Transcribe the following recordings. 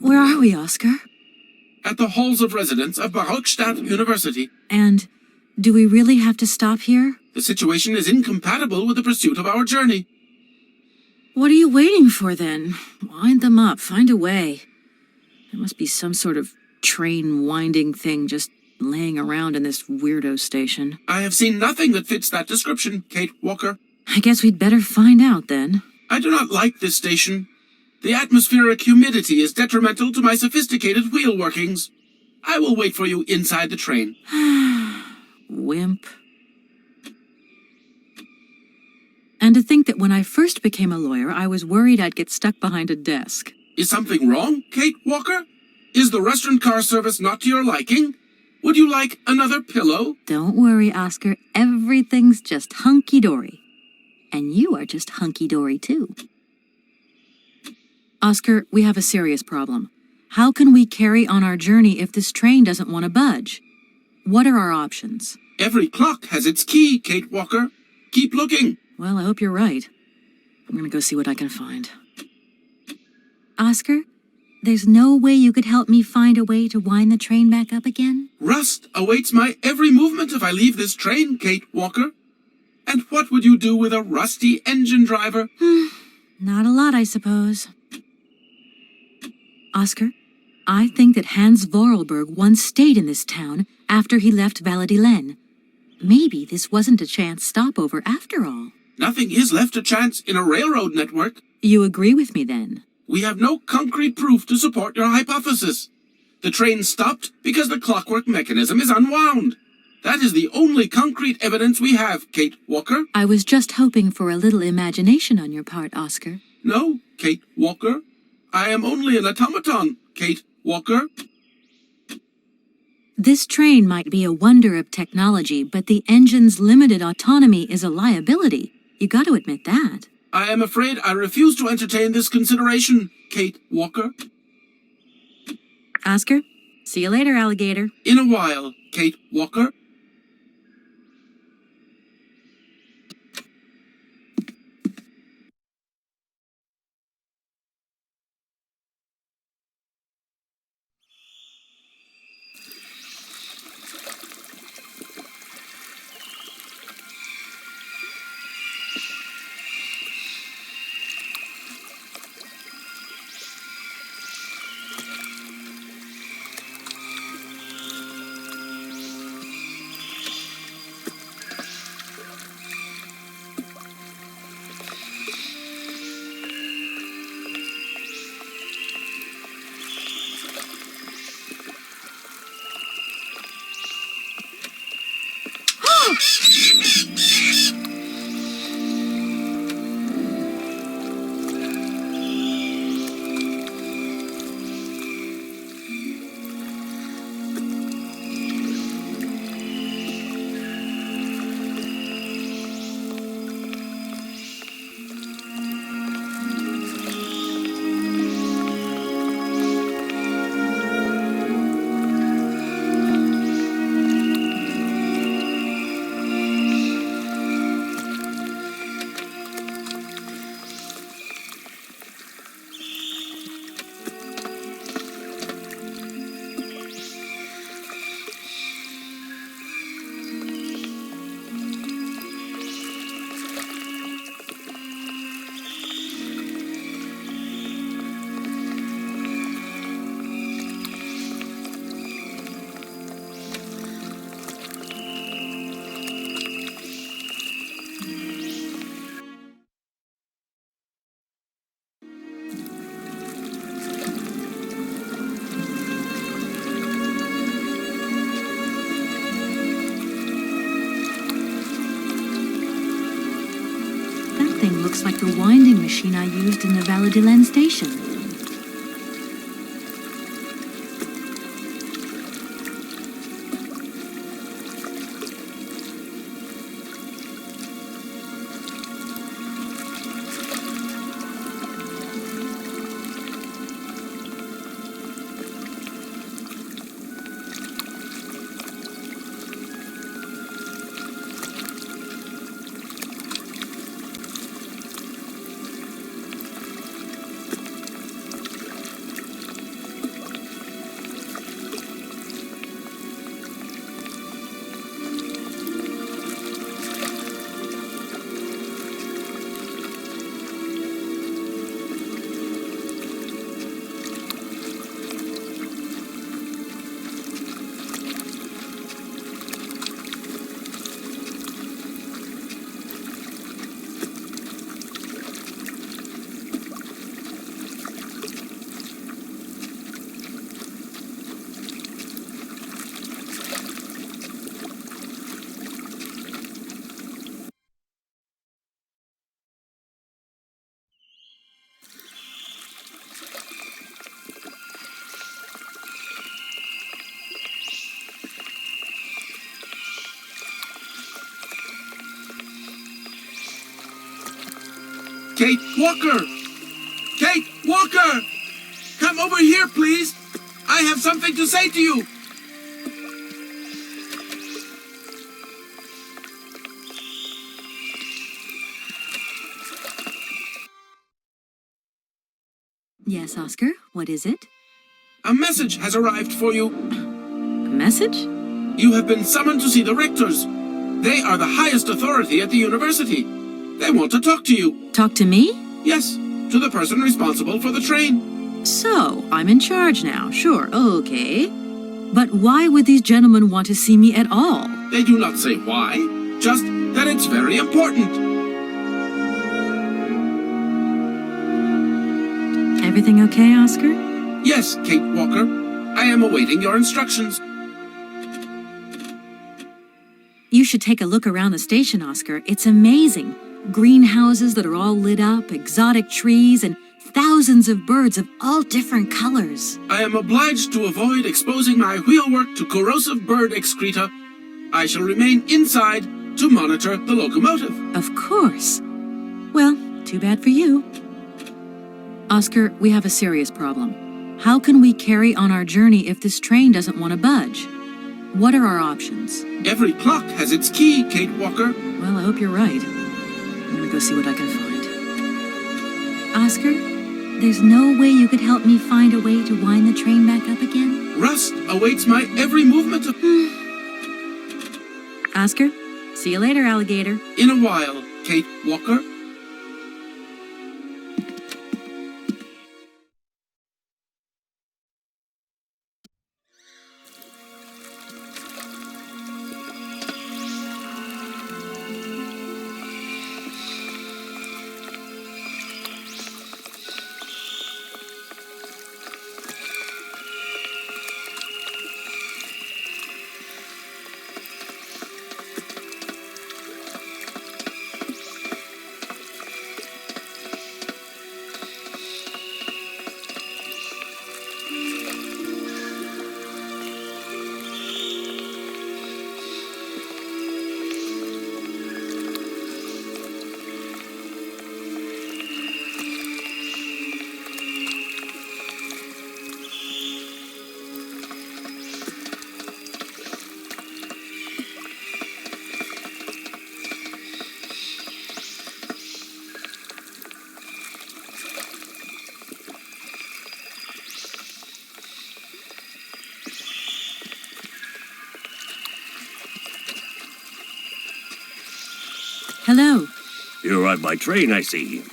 Where are we, Oscar? At the halls of residence of Barrockstadt University. And do we really have to stop here? The situation is incompatible with the pursuit of our journey. What are you waiting for, then? Wind them up. Find a way. There must be some sort of train-winding thing just laying around in this weirdo station. I have seen nothing that fits that description, Kate Walker. I guess we'd better find out, then. I do not like this station. The atmospheric humidity is detrimental to my sophisticated wheel workings. I will wait for you inside the train. Wimp. And to think that when I first became a lawyer, I was worried I'd get stuck behind a desk. Is something wrong, Kate Walker? Is the restaurant car service not to your liking? Would you like another pillow? Don't worry, Oscar. Everything's just hunky-dory. And you are just hunky-dory, too. Oscar, we have a serious problem. How can we carry on our journey if this train doesn't want to budge? What are our options? Every clock has its key, Kate Walker. Keep looking. Well, I hope you're right. I'm gonna go see what I can find. Oscar, there's no way you could help me find a way to wind the train back up again? Rust awaits my every movement if I leave this train, Kate Walker. And what would you do with a rusty engine driver? Not a lot, I suppose. Oscar, I think that Hans Vorarlberg once stayed in this town after he left Valladolid. Maybe this wasn't a chance stopover after all. Nothing is left to chance in a railroad network. You agree with me, then? We have no concrete proof to support your hypothesis. The train stopped because the clockwork mechanism is unwound. That is the only concrete evidence we have, Kate Walker. I was just hoping for a little imagination on your part, Oscar. No, Kate Walker. I am only an automaton, Kate Walker. This train might be a wonder of technology, but the engine's limited autonomy is a liability. You got to admit that. I am afraid I refuse to entertain this consideration, Kate Walker. Oscar, see you later, alligator. In a while, Kate Walker. Looks like the winding machine I used in the Valladolid station. Kate Walker! Kate Walker! Come over here, please! I have something to say to you! Yes, Oscar, what is it? A message has arrived for you. A message? You have been summoned to see the rectors. They are the highest authority at the university. They want to talk to you. Talk to me? Yes, to the person responsible for the train. So, I'm in charge now, sure, okay. But why would these gentlemen want to see me at all? They do not say why, just that it's very important. Everything okay, Oscar? Yes, Kate Walker. I am awaiting your instructions. You should take a look around the station, Oscar. It's amazing. Greenhouses that are all lit up, exotic trees, and thousands of birds of all different colors. I am obliged to avoid exposing my wheelwork to corrosive bird excreta. I shall remain inside to monitor the locomotive. Of course. Well, too bad for you. Oscar, we have a serious problem. How can we carry on our journey if this train doesn't want to budge? What are our options? Every clock has its key, Kate Walker. Well, I hope you're right. I'm gonna go see what I can find. Oscar, there's no way you could help me find a way to wind the train back up again? Rust awaits my every movement of... Oscar, see you later, alligator. In a while, Kate Walker. Hello. You arrived by train, I see.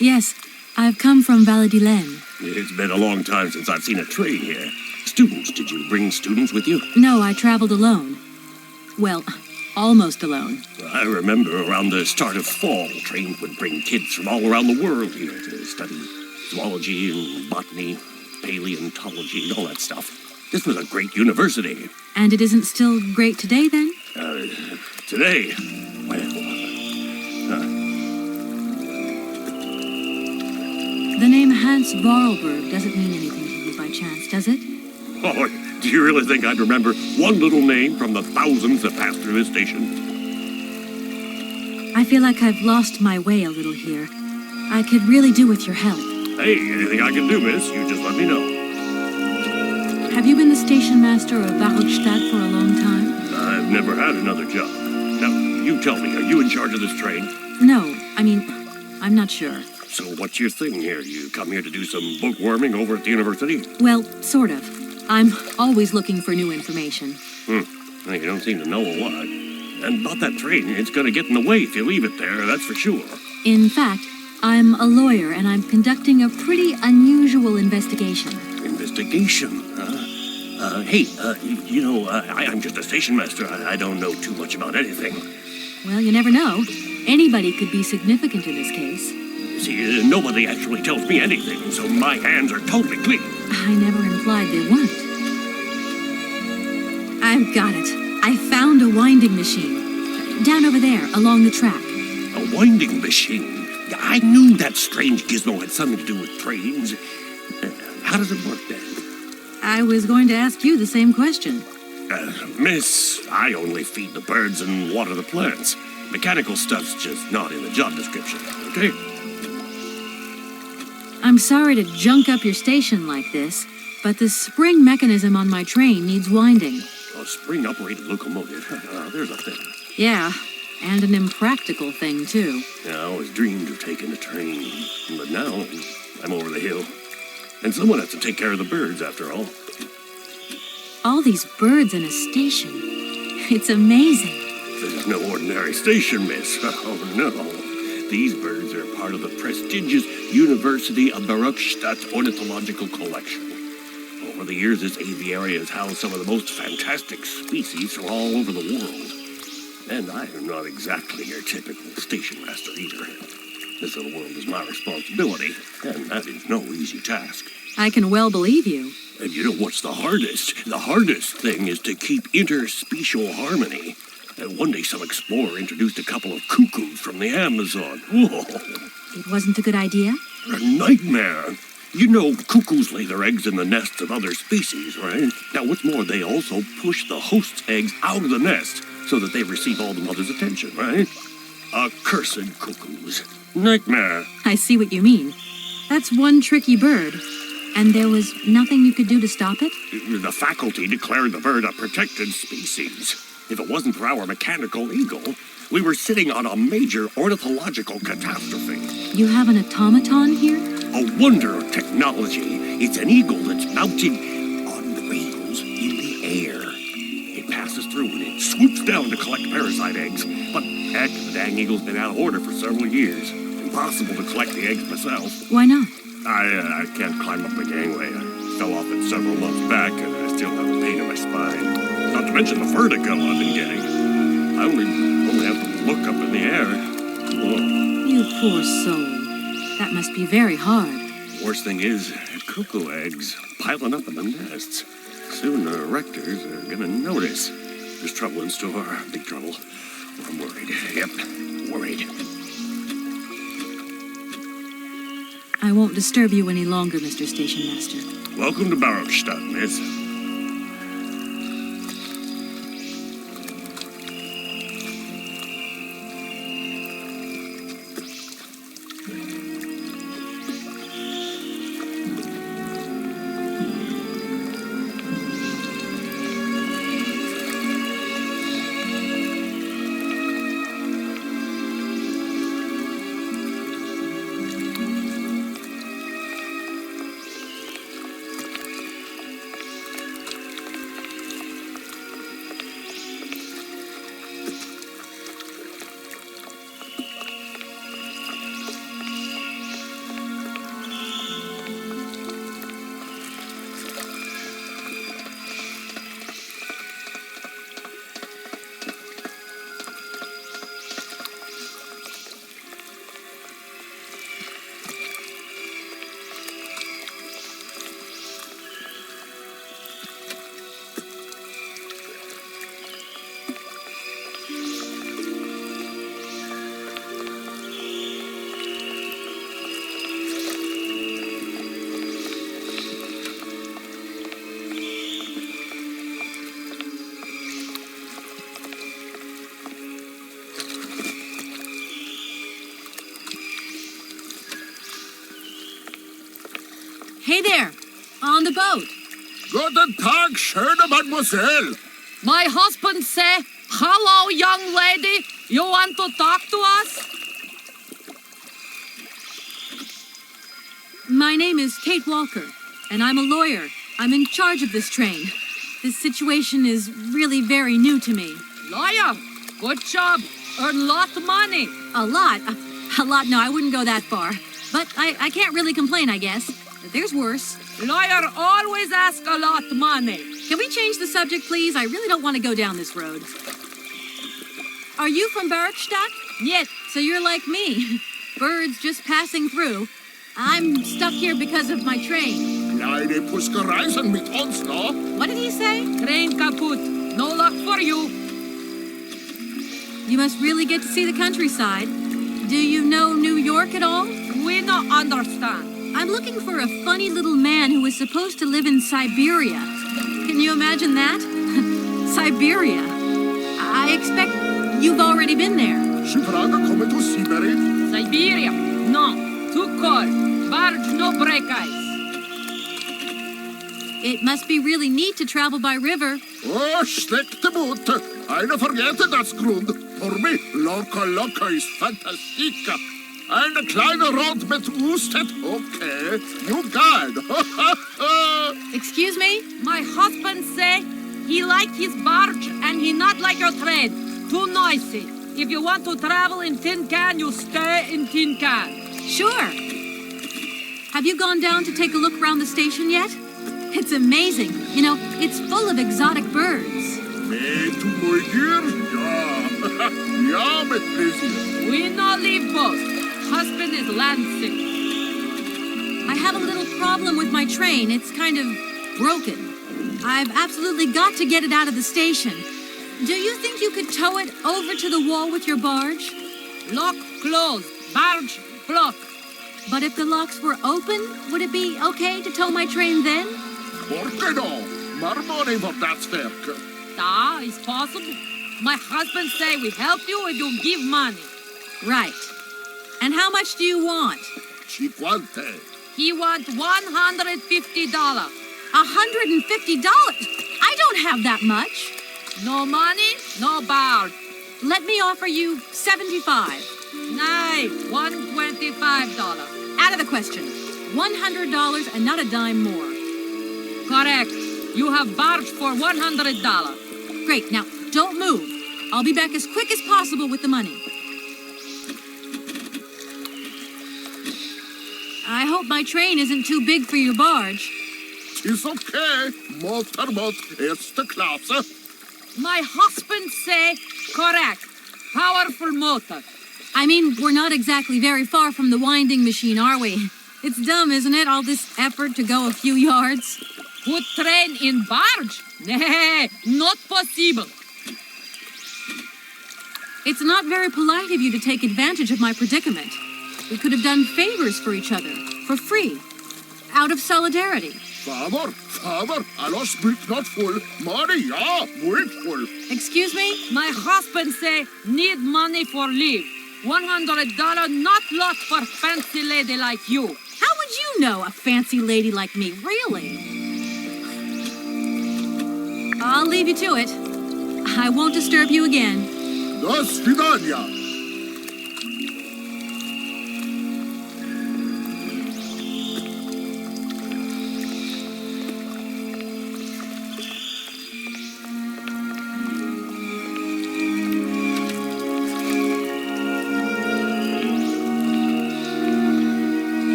Yes, I've come from Valladolid. It's been a long time since I've seen a train here. Students, did you bring students with you? No, I traveled alone. Well, almost alone. I remember around the start of fall, trains would bring kids from all around the world here to study zoology and botany, paleontology, and all that stuff. This was a great university. And it isn't still great today, then? Today, well, The name Hans Vorarlberg doesn't mean anything to you by chance, does it? oh, do you really think I'd remember one little name from the thousands that passed through this station? I feel like I've lost my way a little here. I could really do with your help. Hey, anything I can do, miss, you just let me know. Have you been the station master of Barrockstadt for a long time? I've never had another job. Now, you tell me, are you in charge of this train? No, I'm not sure. So what's your thing here? You come here to do some bookworming over at the university? Well, sort of. I'm always looking for new information. Well, you don't seem to know a lot. And about that train, it's gonna get in the way if you leave it there, that's for sure. In fact, I'm a lawyer and I'm conducting a pretty unusual investigation. Investigation, huh? I'm just a station master. I don't know too much about anything. Well, you never know. Anybody could be significant in this case. See, nobody actually tells me anything, so my hands are totally clean. I never implied they weren't. I've got it. I found a winding machine. Down over there, along the track. A winding machine? Yeah, I knew that strange gizmo had something to do with trains. How does it work then? I was going to ask you the same question. Miss, I only feed the birds and water the plants. Mechanical stuff's just not in the job description, okay? I'm sorry to junk up your station like this, but the spring mechanism on my train needs winding. A spring-operated locomotive. There's a thing. Yeah, and an impractical thing, too. Yeah, I always dreamed of taking a train, but now I'm over the hill. And someone has to take care of the birds, after all. All these birds in a station. It's amazing. This is no ordinary station, miss. Oh, no. These birds are part of the prestigious University of Barrockstadt ornithological collection. Over the years, this aviary has housed some of the most fantastic species from all over the world. And I am not exactly your typical station master either. This little world is my responsibility, and that is no easy task. I can well believe you. And you know what's the hardest? The hardest thing is to keep interspecial harmony. And one day some explorer introduced a couple of cuckoos from the Amazon. Whoa! It wasn't a good idea? A nightmare. You know, cuckoos lay their eggs in the nests of other species, right? Now, what's more, they also push the host's eggs out of the nest so that they receive all the mother's attention, right? Accursed cuckoos. Nightmare. I see what you mean. That's one tricky bird. And there was nothing you could do to stop it? The faculty declared the bird a protected species. If it wasn't for our mechanical eagle, we were sitting on a major ornithological catastrophe. You have an automaton here? A wonder of technology. It's an eagle that's mounted on rails in the air. It passes through and it swoops down to collect parasite eggs. But heck, the dang eagle's been out of order for several years. Impossible to collect the eggs myself. Why not? I can't climb up the gangway. I fell off it several months back and I still have a pain in my spine. Not to mention the vertigo I've been getting. I only have to look up in the air. Whoa. You poor soul. That must be very hard. Worst thing is, cuckoo eggs piling up in the nests. Soon the rectors are gonna notice. There's trouble in store, big trouble. I'm worried. Yep, worried. I won't disturb you any longer, Mr. Station Master. Welcome to Barrockstadt, miss. Hey there! On the boat! Guten Tag, schöne Mademoiselle. My husband say, "Hello, young lady. You want to talk to us?" My name is Kate Walker, and I'm a lawyer. I'm in charge of this train. This situation is really very new to me. Lawyer, good job. Earn lot of money. A lot? A lot? No, I wouldn't go that far. But I can't really complain, I guess. There's worse. Lawyer always ask a lot of money. Can we change the subject, please? I really don't want to go down this road. Are you from Barrockstadt? Yes. So you're like me. Birds just passing through. I'm stuck here because of my train. Kleine Puske reisen mit uns, no? What did he say? Train kaput. No luck for you. You must really get to see the countryside. Do you know New York at all? We not understand. I'm looking for a funny little man who was supposed to live in Syberia. Can you imagine that? Syberia. I expect you've already been there. Sie Frage kommen to Syberia. Syberia. No. Too cold. barge no break ice. It must be really neat to travel by river. Oh, stick the boot. Eine vergete das Grund. Für mich, loca ist fantastica. Eine kleine Rot mit Ustet, okay. You got. Excuse me? My husband say he like his barge and he not like your trade. Too noisy. If you want to travel in tin can, you stay in tin can. Sure. Have you gone down to take a look around the station yet? It's amazing. You know, it's full of exotic birds. Me to my dear? Ja. Ja, mit pleasure. We no leave boat. Husband is land sick. I have a little problem with my train. It's kind of broken. I've absolutely got to get it out of the station. Do you think you could tow it over to the wall with your barge? Lock closed. Barge block. But if the locks were open, would it be okay to tow my train then? Por que no? More money for that werk. Da is possible. My husband say we help you if you give money. Right. And how much do you want? Cinquante. He want $150. $150? I don't have that much. No money, no barge. Let me offer you $75. Nay, $125. Out of the question. $100 and not a dime more. Correct. You have barge for $100. Great. Now, don't move. I'll be back as quick as possible with the money. I hope my train isn't too big for your barge. It's okay. Motorboat erste Klasse. My husband say correct. Powerful motor. I mean, we're not exactly very far from the winding machine, are we? It's dumb, isn't it, all this effort to go a few yards? Put train in barge? Nay, not possible. It's not very polite of you to take advantage of my predicament. We could have done favors for each other, for free, out of solidarity. Favor, a los brick not full. Money, ja, muy full. Excuse me? My husband say need money for leave. $100 not lot for fancy lady like you. How would you know a fancy lady like me, really? I'll leave you to it. I won't disturb you again. До свидания.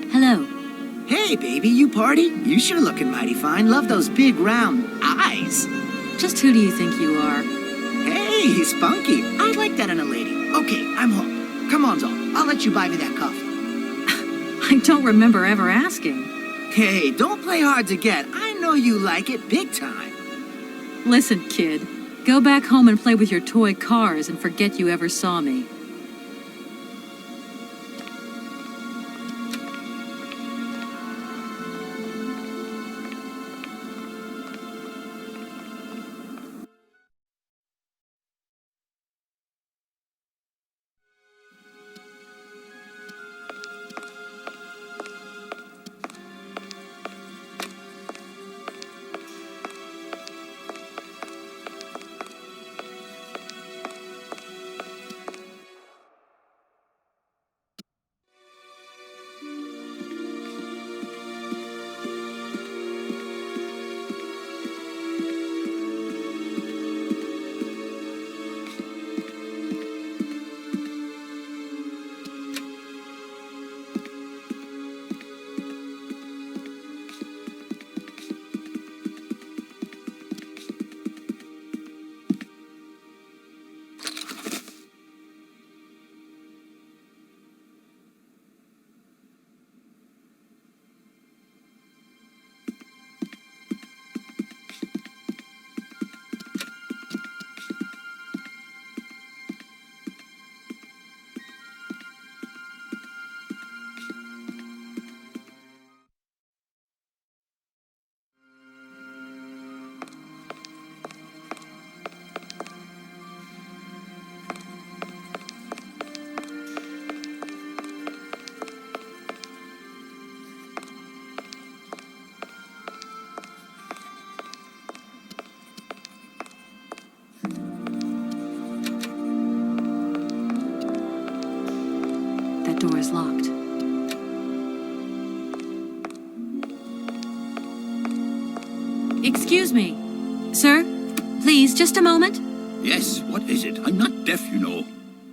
Hello. Hey, baby, you party? You sure looking mighty fine. Love those big round eyes. Just who do you think you are? Hey, spunky. I like that in a lady. Okay, I'm home. Come on, Zol. I'll let you buy me that coffee. I don't remember ever asking. Hey, don't play hard to get. I know you like it big time. Listen, kid. Go back home and play with your toy cars and forget you ever saw me. That door is locked. Excuse me. Sir, please, just a moment. Yes, what is it? I'm not deaf, you know.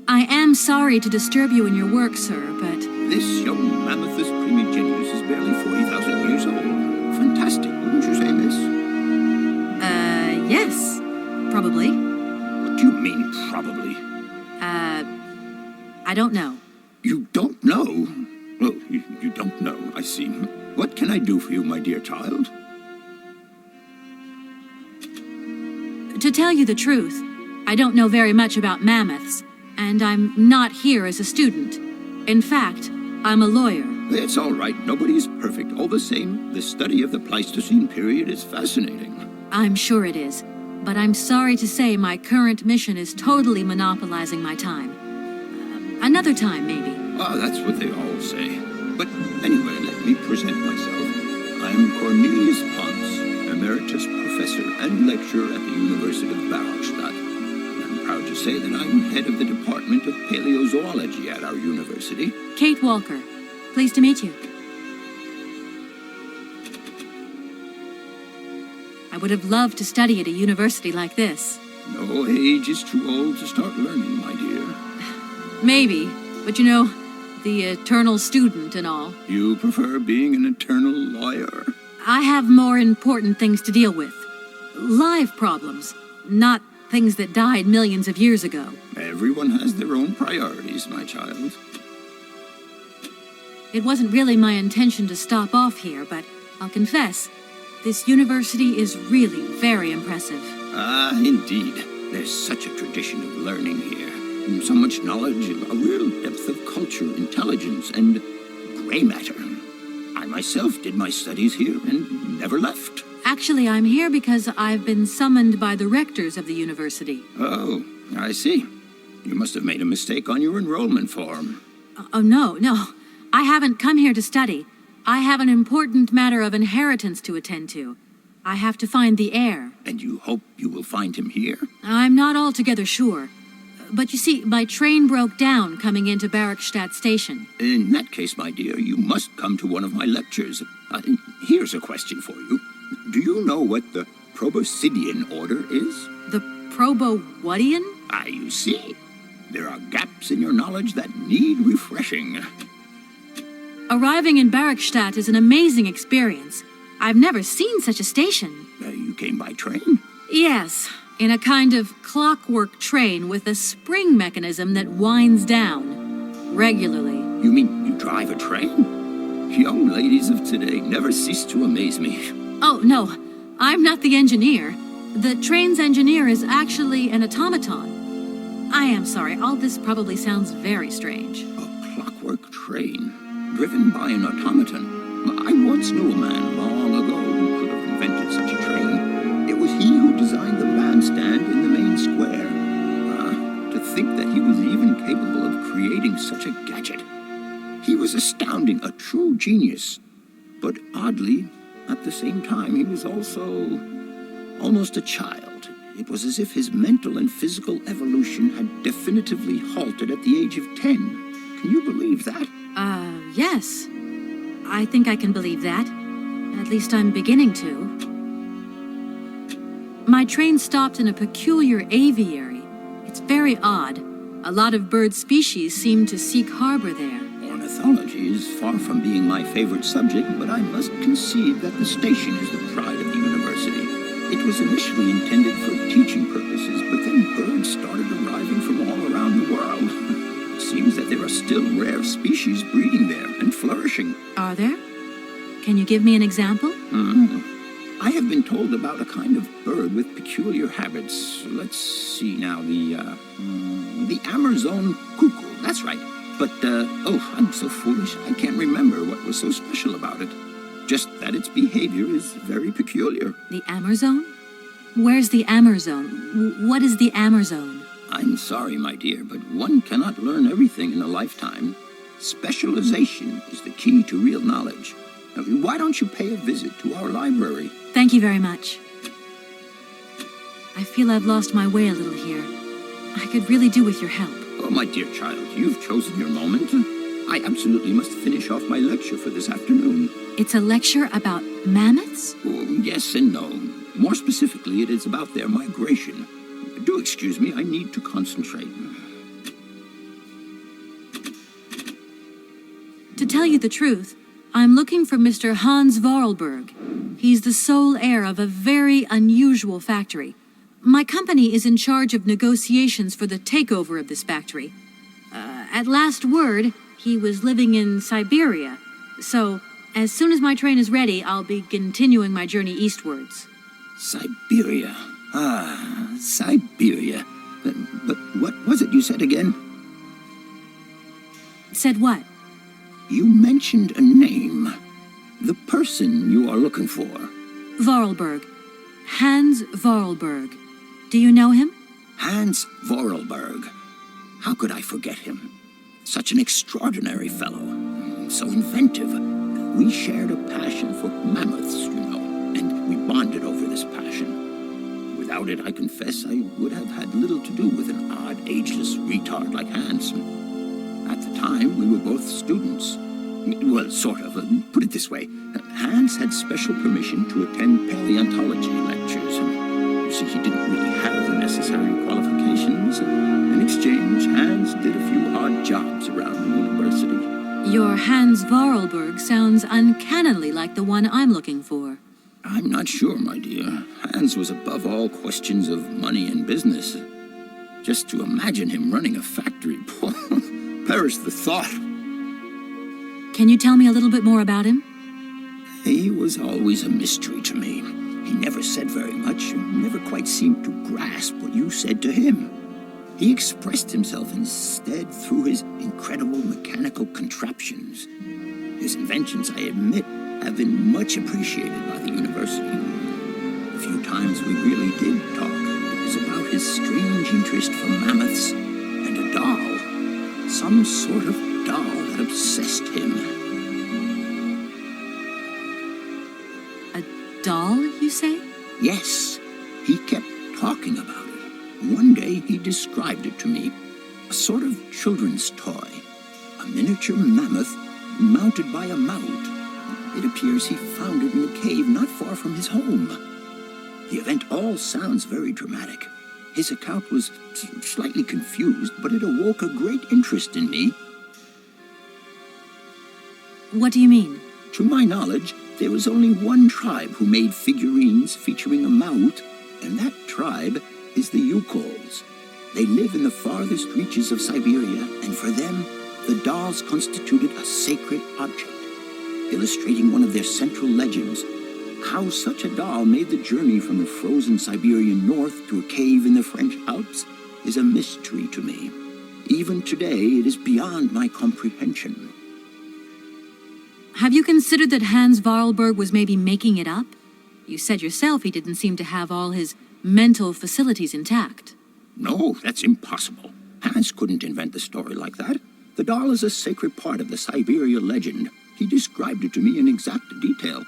I am sorry to disturb you in your work, sir, but... This young Mammothus primigenius is barely 40,000 years old. Fantastic, wouldn't you say, miss? Yes. Probably. What do you mean, probably? I don't know. You don't know? Oh, you don't know, I see. What can I do for you, my dear child? To tell you the truth, I don't know very much about mammoths, and I'm not here as a student. In fact, I'm a lawyer. It's all right. Nobody's perfect. All the same, the study of the Pleistocene period is fascinating. I'm sure it is, but I'm sorry to say my current mission is totally monopolizing my time. Another time, maybe. Ah, that's what they all say. But anyway, let me present myself. I'm Cornelius Ponce, Emeritus Professor and Lecturer at the University of Barrockstadt. I'm proud to say that I'm head of the Department of Paleozoology at our university. Kate Walker. Pleased to meet you. I would have loved to study at a university like this. No age is too old to start learning, my dear. Maybe, but you know, the eternal student and all. You prefer being an eternal lawyer? I have more important things to deal with. Live problems, not things that died millions of years ago. Everyone has their own priorities, my child. It wasn't really my intention to stop off here, but I'll confess, this university is really very impressive. Ah, indeed. There's such a tradition of learning here. So much knowledge, a real depth of culture, intelligence, and gray matter. I myself did my studies here and never left. Actually, I'm here because I've been summoned by the rectors of the university. Oh, I see. You must have made a mistake on your enrollment form. Oh, no. I haven't come here to study. I have an important matter of inheritance to attend to. I have to find the heir. And you hope you will find him here? I'm not altogether sure. But you see, my train broke down coming into Barrockstadt station. In that case, my dear, you must come to one of my lectures. Here's a question for you. Do you know what the Proboscidean order is? The Probo-whatian? Ah, you see. There are gaps in your knowledge that need refreshing. Arriving in Barrockstadt is an amazing experience. I've never seen such a station. You came by train? Yes, in a kind of clockwork train with a spring mechanism that winds down regularly. You mean you drive a train? Young ladies of today never cease to amaze me. Oh, no, I'm not the engineer. The train's engineer is actually an automaton. I am sorry, all this probably sounds very strange. A clockwork train, driven by an automaton. I once knew a man long ago who could have invented such a train. It was he who designed the bandstand in the main square. To think that he was even capable of creating such a gadget. He was astounding, a true genius. But oddly, at the same time, he was also almost a child. It was as if his mental and physical evolution had definitively halted at the age of 10. Can you believe that? Yes. I think I can believe that. At least I'm beginning to. My train stopped in a peculiar aviary. It's very odd. A lot of bird species seem to seek harbor there. Ornithology is far from being my favorite subject, but I must concede that the station is the pride of the university. It was initially intended for teaching purposes, but then birds started arriving from all around the world. It seems that there are still rare species breeding there and flourishing. Are there? Can you give me an example? I have been told about a kind of bird with peculiar habits. Let's see now, the Amazon cuckoo, that's right. But, I'm so foolish, I can't remember what was so special about it. Just that its behavior is very peculiar. The Amazon? Where's the Amazon? What is the Amazon? I'm sorry, my dear, but one cannot learn everything in a lifetime. Specialization is the key to real knowledge. Now, why don't you pay a visit to our library? Thank you very much. I feel I've lost my way a little here. I could really do with your help. Oh, my dear child, you've chosen your moment. I absolutely must finish off my lecture for this afternoon. It's a lecture about mammoths? Oh, yes and no. More specifically, it is about their migration. Do excuse me, I need to concentrate. To tell you the truth, I'm looking for Mr. Hans Vorarlberg. He's the sole heir of a very unusual factory. My company is in charge of negotiations for the takeover of this factory. At last word, he was living in Syberia. So, as soon as my train is ready, I'll be continuing my journey eastwards. Syberia. Ah, Syberia. But what was it you said again? Said what? You mentioned a name. The person you are looking for. Vorarlberg. Hans Vorarlberg. Do you know him? Hans Vorarlberg. How could I forget him? Such an extraordinary fellow. So inventive. We shared a passion for mammoths, you know, and we bonded over this passion. Without it, I confess, I would have had little to do with an odd, ageless retard like Hans. At the time, we were both students. Well, sort of. Put it this way. Hans had special permission to attend paleontology lectures. You see, he didn't really have the necessary qualifications. In exchange, Hans did a few odd jobs around the university. Your Hans Vorarlberg sounds uncannily like the one I'm looking for. I'm not sure, my dear. Hans was above all questions of money and business. Just to imagine him running a factory, perish the thought. Can you tell me a little bit more about him? He was always a mystery to me. He never said very much, and never quite seemed to grasp what you said to him. He expressed himself instead through his incredible mechanical contraptions. His inventions, I admit, have been much appreciated by the university. The few times we really did talk, it was about his strange interest for mammoths and a doll. Some sort of doll that obsessed him. A doll, you say? Yes, he kept talking about it. One day he described it to me. A sort of children's toy. A miniature mammoth mounted by a mount. It appears he found it in a cave not far from his home. The event all sounds very dramatic. His account was slightly confused, but it awoke a great interest in me. What do you mean? To my knowledge, there was only one tribe who made figurines featuring a mount, and that tribe is the Yukols. They live in the farthest reaches of Syberia, and for them, the dolls constituted a sacred object, illustrating one of their central legends. How such a doll made the journey from the frozen Siberian north to a cave in the French Alps is a mystery to me. Even today, it is beyond my comprehension. Have you considered that Hans Vorarlberg was maybe making it up? You said yourself he didn't seem to have all his mental facilities intact. No, that's impossible. Hans couldn't invent the story like that. The doll is a sacred part of the Syberia legend. He described it to me in exact detail.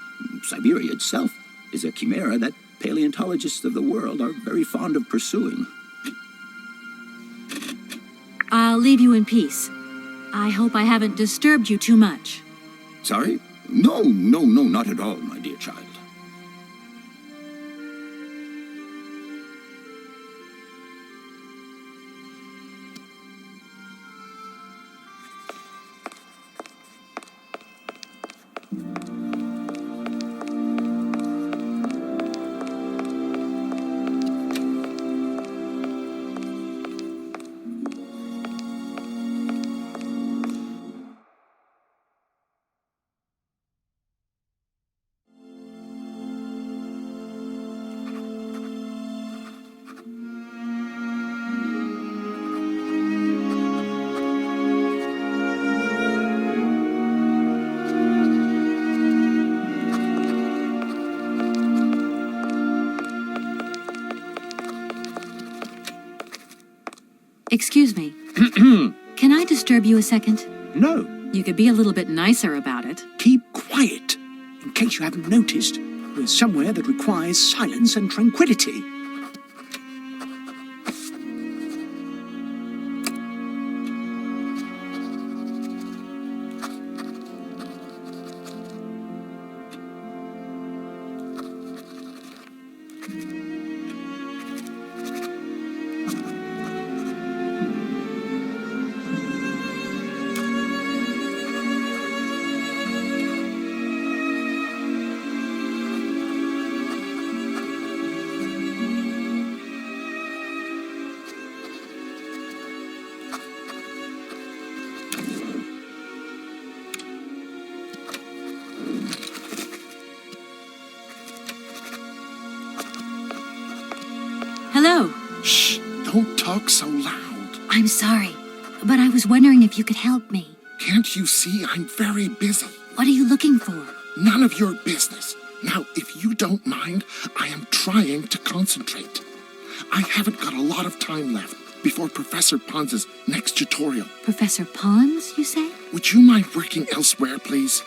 Syberia itself is a chimera that paleontologists of the world are very fond of pursuing. I'll leave you in peace. I hope I haven't disturbed you too much. Sorry? No, not at all, my dear child. Excuse me. Can I disturb you a second? No, You could be a little bit nicer about it. keep quiet. In case you haven't noticed, we're somewhere that requires silence and tranquility. Hello. Shh, don't talk so loud. I'm sorry, but I was wondering if you could help me. Can't you see I'm very busy? What are you looking for? None of your business. Now, if you don't mind, I am trying to concentrate. I haven't got a lot of time left before Professor Pons's next tutorial. Professor Pons, you say? Would you mind working elsewhere, please?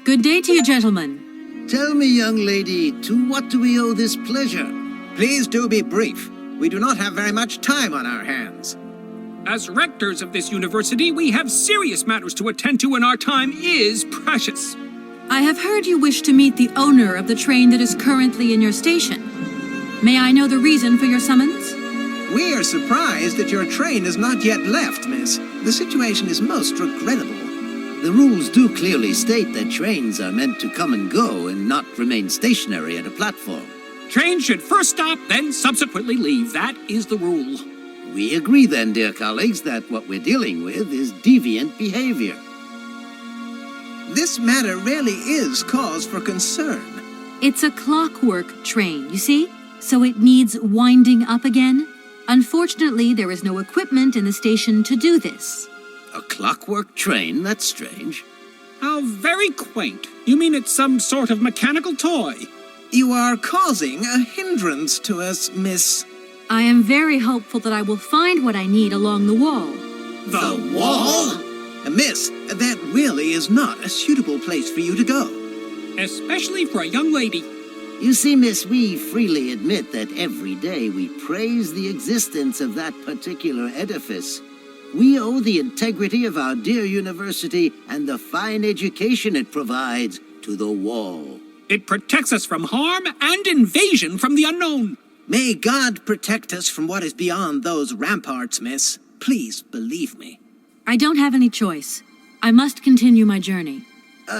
Good day to you, gentlemen. Tell me, young lady, to what do we owe this pleasure? Please do be brief. We do not have very much time on our hands. As rectors of this university, we have serious matters to attend to, and our time is precious. I have heard you wish to meet the owner of the train that is currently in your station. May I know the reason for your summons? We are surprised that your train has not yet left, miss. The situation is most regrettable. The rules do clearly state that trains are meant to come and go and not remain stationary at a platform. Trains should first stop, then subsequently leave. That is the rule. We agree then, dear colleagues, that what we're dealing with is deviant behavior. This matter really is cause for concern. It's a clockwork train, you see? So it needs winding up again. Unfortunately, there is no equipment in the station to do this. A clockwork train? That's strange. How very quaint. You mean it's some sort of mechanical toy? You are causing a hindrance to us, miss. I am very hopeful that I will find what I need along the wall. The wall? Miss, that really is not a suitable place for you to go. Especially for a young lady. You see, miss, we freely admit that every day we praise the existence of that particular edifice. We owe the integrity of our dear university and the fine education it provides to the wall. It protects us from harm and invasion from the unknown. May God protect us from what is beyond those ramparts, miss. Please believe me. I don't have any choice. I must continue my journey.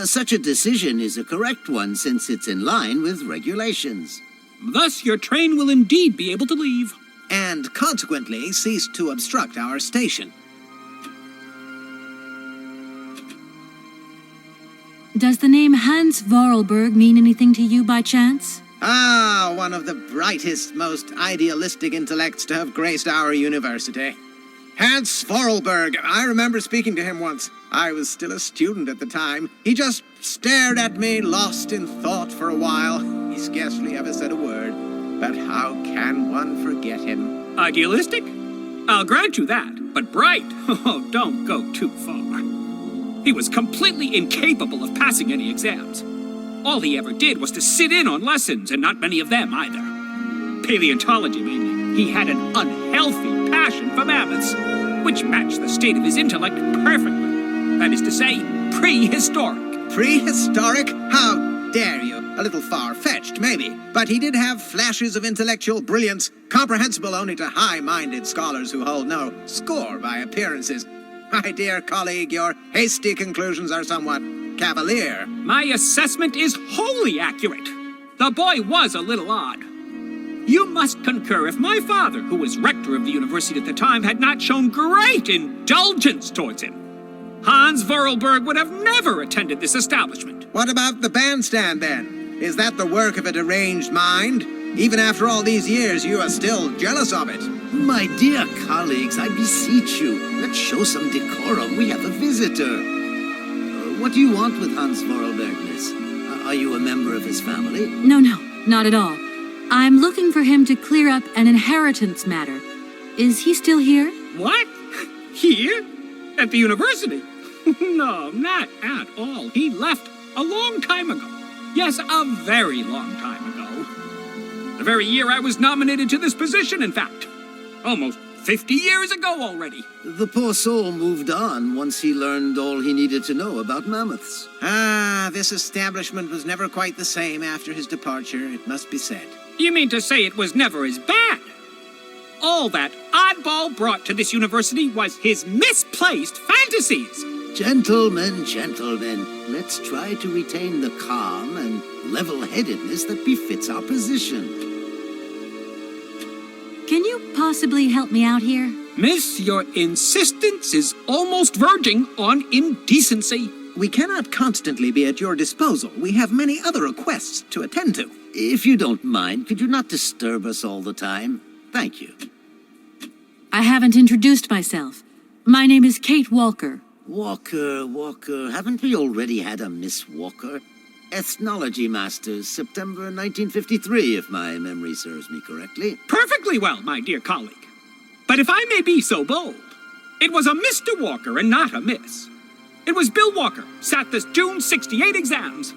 Such a decision is a correct one since it's in line with regulations. Thus, your train will indeed be able to leave. And consequently cease to obstruct our station. Does the name Hans Vorarlberg mean anything to you by chance? Ah, one of the brightest, most idealistic intellects to have graced our university. Hans Vorarlberg. I remember speaking to him once. I was still a student at the time. He just stared at me, lost in thought for a while. He scarcely ever said a word. But how can one forget him? Idealistic? I'll grant you that. But bright? Oh, don't go too far. He was completely incapable of passing any exams. All he ever did was to sit in on lessons, and not many of them either. Paleontology, mainly. He had an unhealthy passion passion for mammoths, which matched the state of his intellect perfectly. That is to say, prehistoric. Prehistoric? How dare you? A little far-fetched, maybe. But he did have flashes of intellectual brilliance, comprehensible only to high-minded scholars who hold no score by appearances. My dear colleague, your hasty conclusions are somewhat cavalier. My assessment is wholly accurate. The boy was a little odd. You must concur if my father, who was rector of the university at the time, had not shown great indulgence towards him. Hans Vorarlberg would have never attended this establishment. What about the bandstand, then? Is that the work of a deranged mind? Even after all these years, you are still jealous of it. My dear colleagues, I beseech you, let's show some decorum. We have a visitor. What do you want with Hans Vorarlberg, miss? Are you a member of his family? No, not at all. I'm looking for him to clear up an inheritance matter. Is he still here? What? Here? At the university? No, not at all. He left a long time ago. Yes, a very long time ago. The very year I was nominated to this position, in fact. Almost 50 years ago already. The poor soul moved on once he learned all he needed to know about mammoths. Ah, this establishment was never quite the same after his departure, it must be said. You mean to say it was never as bad? All that oddball brought to this university was his misplaced fantasies. Gentlemen, let's try to retain the calm and level-headedness that befits our position. Can you possibly help me out here? Miss, your insistence is almost verging on indecency. We cannot constantly be at your disposal. We have many other requests to attend to. If you don't mind, could you not disturb us all the time? Thank you. I haven't introduced myself. My name is Kate Walker. Walker, haven't we already had a Miss Walker? Ethnology Masters, September 1953, if my memory serves me correctly. Perfectly well, my dear colleague. But if I may be so bold, it was a Mr. Walker and not a Miss. It was Bill Walker, sat the June 68 exams.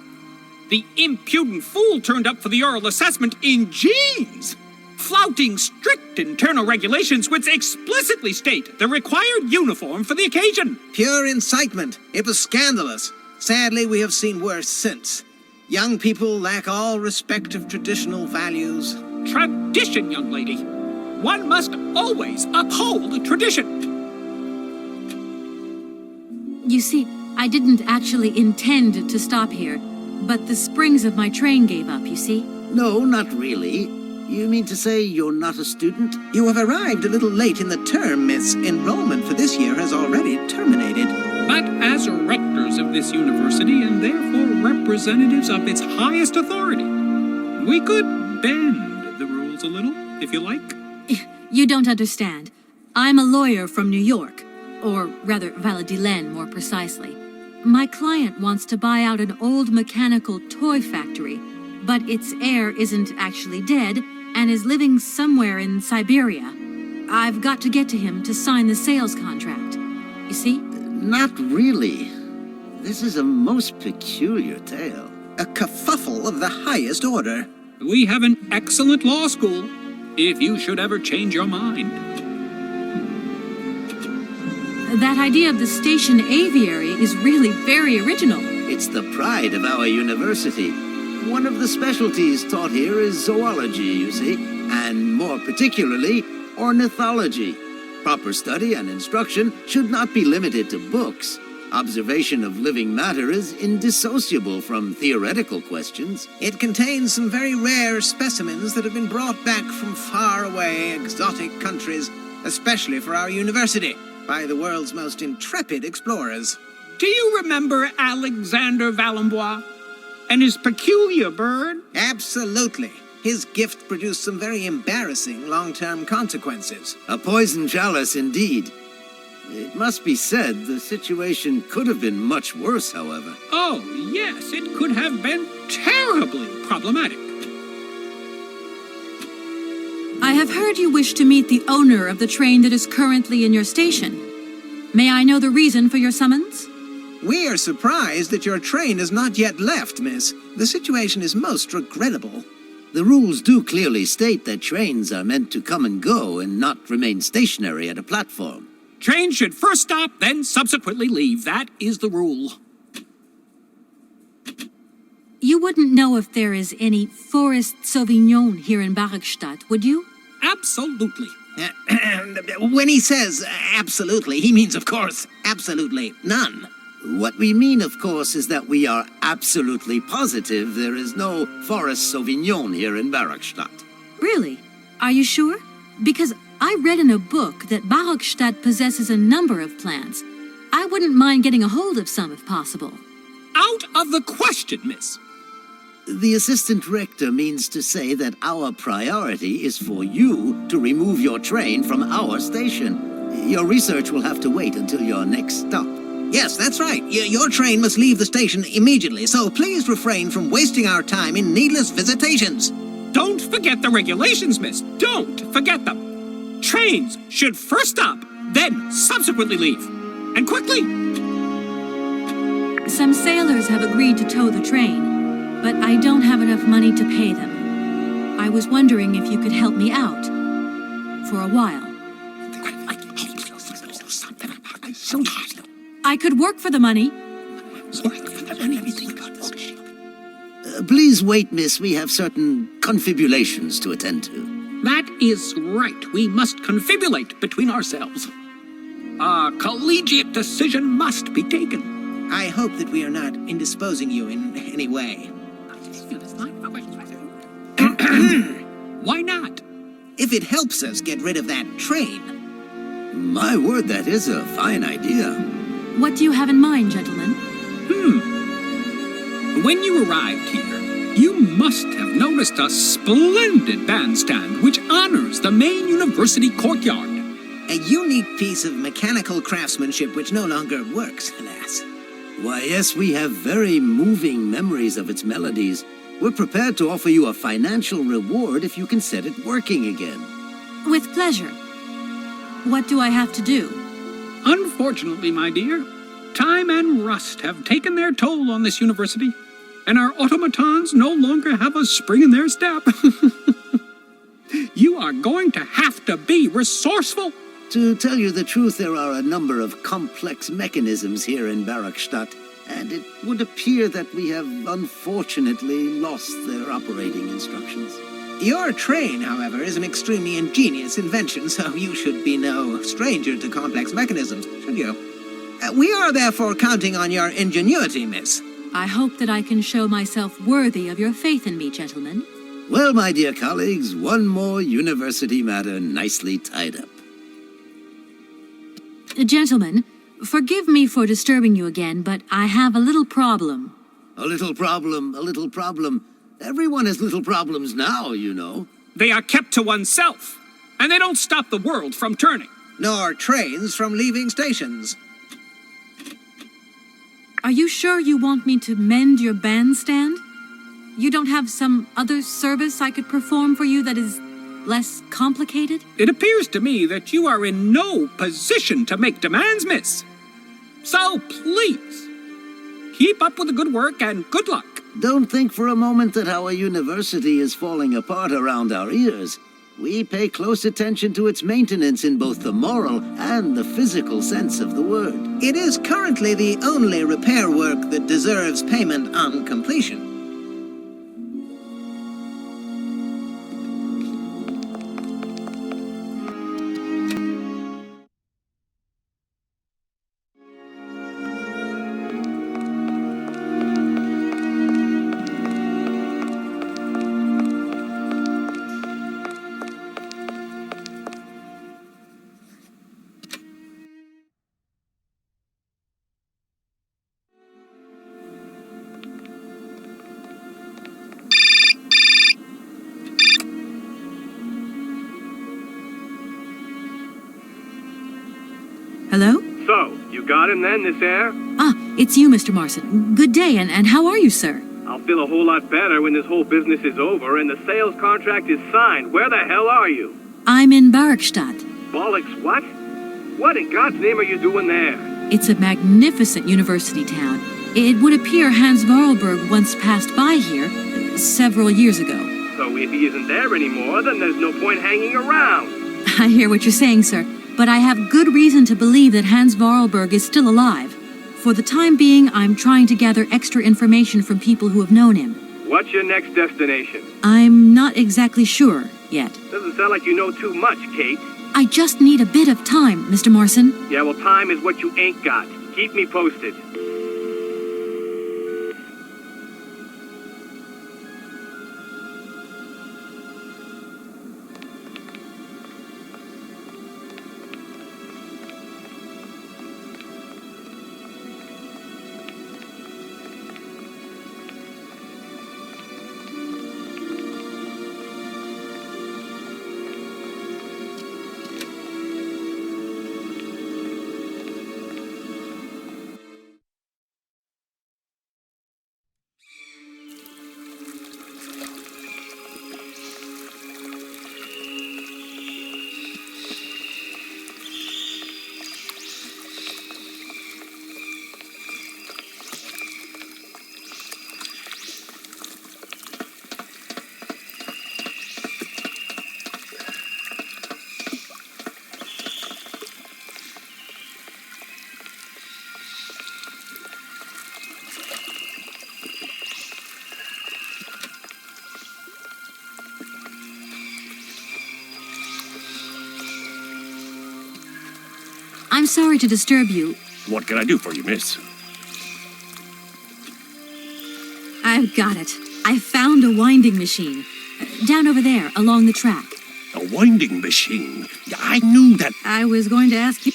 The impudent fool turned up for the oral assessment in jeans, flouting strict internal regulations which explicitly state the required uniform for the occasion. Pure incitement. It was scandalous. Sadly, we have seen worse since. Young people lack all respect of traditional values. Tradition, young lady. One must always uphold tradition. You see, I didn't actually intend to stop here, but the springs of my train gave up, you see? No, not really. You mean to say you're not a student? You have arrived a little late in the term, miss. Enrollment for this year has already terminated. But as rectors of this university and therefore representatives of its highest authority, we could bend the rules a little, if you like. You don't understand. I'm a lawyer from New York, or rather Valladolid more precisely. My client wants to buy out an old mechanical toy factory, but its heir isn't actually dead and is living somewhere in Syberia. I've got to get to him to sign the sales contract. You see? Not really. This is a most peculiar tale. A kerfuffle of the highest order. We have an excellent law school, if you should ever change your mind. That idea of the station aviary is really very original. It's the pride of our university. One of the specialties taught here is zoology, you see, and more particularly, ornithology. Proper study and instruction should not be limited to books. Observation of living matter is indissociable from theoretical questions. It contains some very rare specimens that have been brought back from faraway exotic countries, especially for our university, by the world's most intrepid explorers. Do you remember Alexander Valembois and his peculiar bird? Absolutely. His gift produced some very embarrassing long-term consequences. A poison chalice indeed. It must be said, the situation could have been much worse, however. Oh, yes, it could have been terribly problematic. I have heard you wish to meet the owner of the train that is currently in your station. May I know the reason for your summons? We are surprised that your train has not yet left, miss. The situation is most regrettable. The rules do clearly state that trains are meant to come and go and not remain stationary at a platform. Trains should first stop, then subsequently leave. That is the rule. You wouldn't know if there is any Forest Sauvignon here in Barrockstadt, would you? Absolutely. When he says absolutely, he means, of course, absolutely none. What we mean, of course, is that we are absolutely positive there is no Forest Sauvignon here in Barrockstadt. Really? Are you sure? Because I read in a book that Barrockstadt possesses a number of plants. I wouldn't mind getting a hold of some if possible. Out of the question, miss. The assistant rector means to say that our priority is for you to remove your train from our station. Your research will have to wait until your next stop. Yes, that's right. Your train must leave the station immediately, so please refrain from wasting our time in needless visitations. Don't forget the regulations, miss. Don't forget them. Trains should first stop, then subsequently leave. And quickly. Some sailors have agreed to tow the train, but I don't have enough money to pay them. I was wondering if you could help me out. For a while. I could work for the money. Please wait, miss. We have certain confibulations to attend to. That is right. We must confibulate between ourselves. A collegiate decision must be taken. I hope that we are not indisposing you in any way. Why not? If it helps us get rid of that train. My word, that is a fine idea. What do you have in mind, gentlemen? When you arrived here, you must have noticed a splendid bandstand which honors the main university courtyard. A unique piece of mechanical craftsmanship which no longer works, alas. Why, yes, we have very moving memories of its melodies. We're prepared to offer you a financial reward if you can set it working again. With pleasure. What do I have to do? Unfortunately, my dear, time and rust have taken their toll on this university, and our automatons no longer have a spring in their step. You are going to have to be resourceful. To tell you the truth, there are a number of complex mechanisms here in Barrockstadt, and it would appear that we have unfortunately lost their operating instructions. Your train, however, is an extremely ingenious invention, so you should be no stranger to complex mechanisms, should you? We are therefore counting on your ingenuity, miss. I hope that I can show myself worthy of your faith in me, gentlemen. Well, my dear colleagues, one more university matter nicely tied up. Gentlemen, forgive me for disturbing you again, but I have a little problem. A little problem, a little problem. Everyone has little problems now, you know. They are kept to oneself, and they don't stop the world from turning. Nor trains from leaving stations. Are you sure you want me to mend your bandstand? You don't have some other service I could perform for you that is less complicated? It appears to me that you are in no position to make demands, miss. So please, keep up with the good work and good luck. Don't think for a moment that our university is falling apart around our ears. We pay close attention to its maintenance in both the moral and the physical sense of the word. It is currently the only repair work that deserves payment on completion. Hello? So, you got him then, this air? Ah, it's you, Mr. Marson. Good day, and how are you, sir? I'll feel a whole lot better when this whole business is over and the sales contract is signed. Where the hell are you? I'm in Barrockstadt. Bollocks, what? What in God's name are you doing there? It's a magnificent university town. It would appear Hans Vorarlberg once passed by here several years ago. So if he isn't there anymore, then there's no point hanging around. I hear what you're saying, sir, but I have good reason to believe that Hans Vorarlberg is still alive. For the time being, I'm trying to gather extra information from people who have known him. What's your next destination? I'm not exactly sure yet. Doesn't sound like you know too much, Kate. I just need a bit of time, Mr. Morrison. Yeah, well, time is what you ain't got. Keep me posted. I'm sorry to disturb you. What can I do for you, miss? I've got it. I found a winding machine. Down over there, along the track. A winding machine? I knew that. I was going to ask you...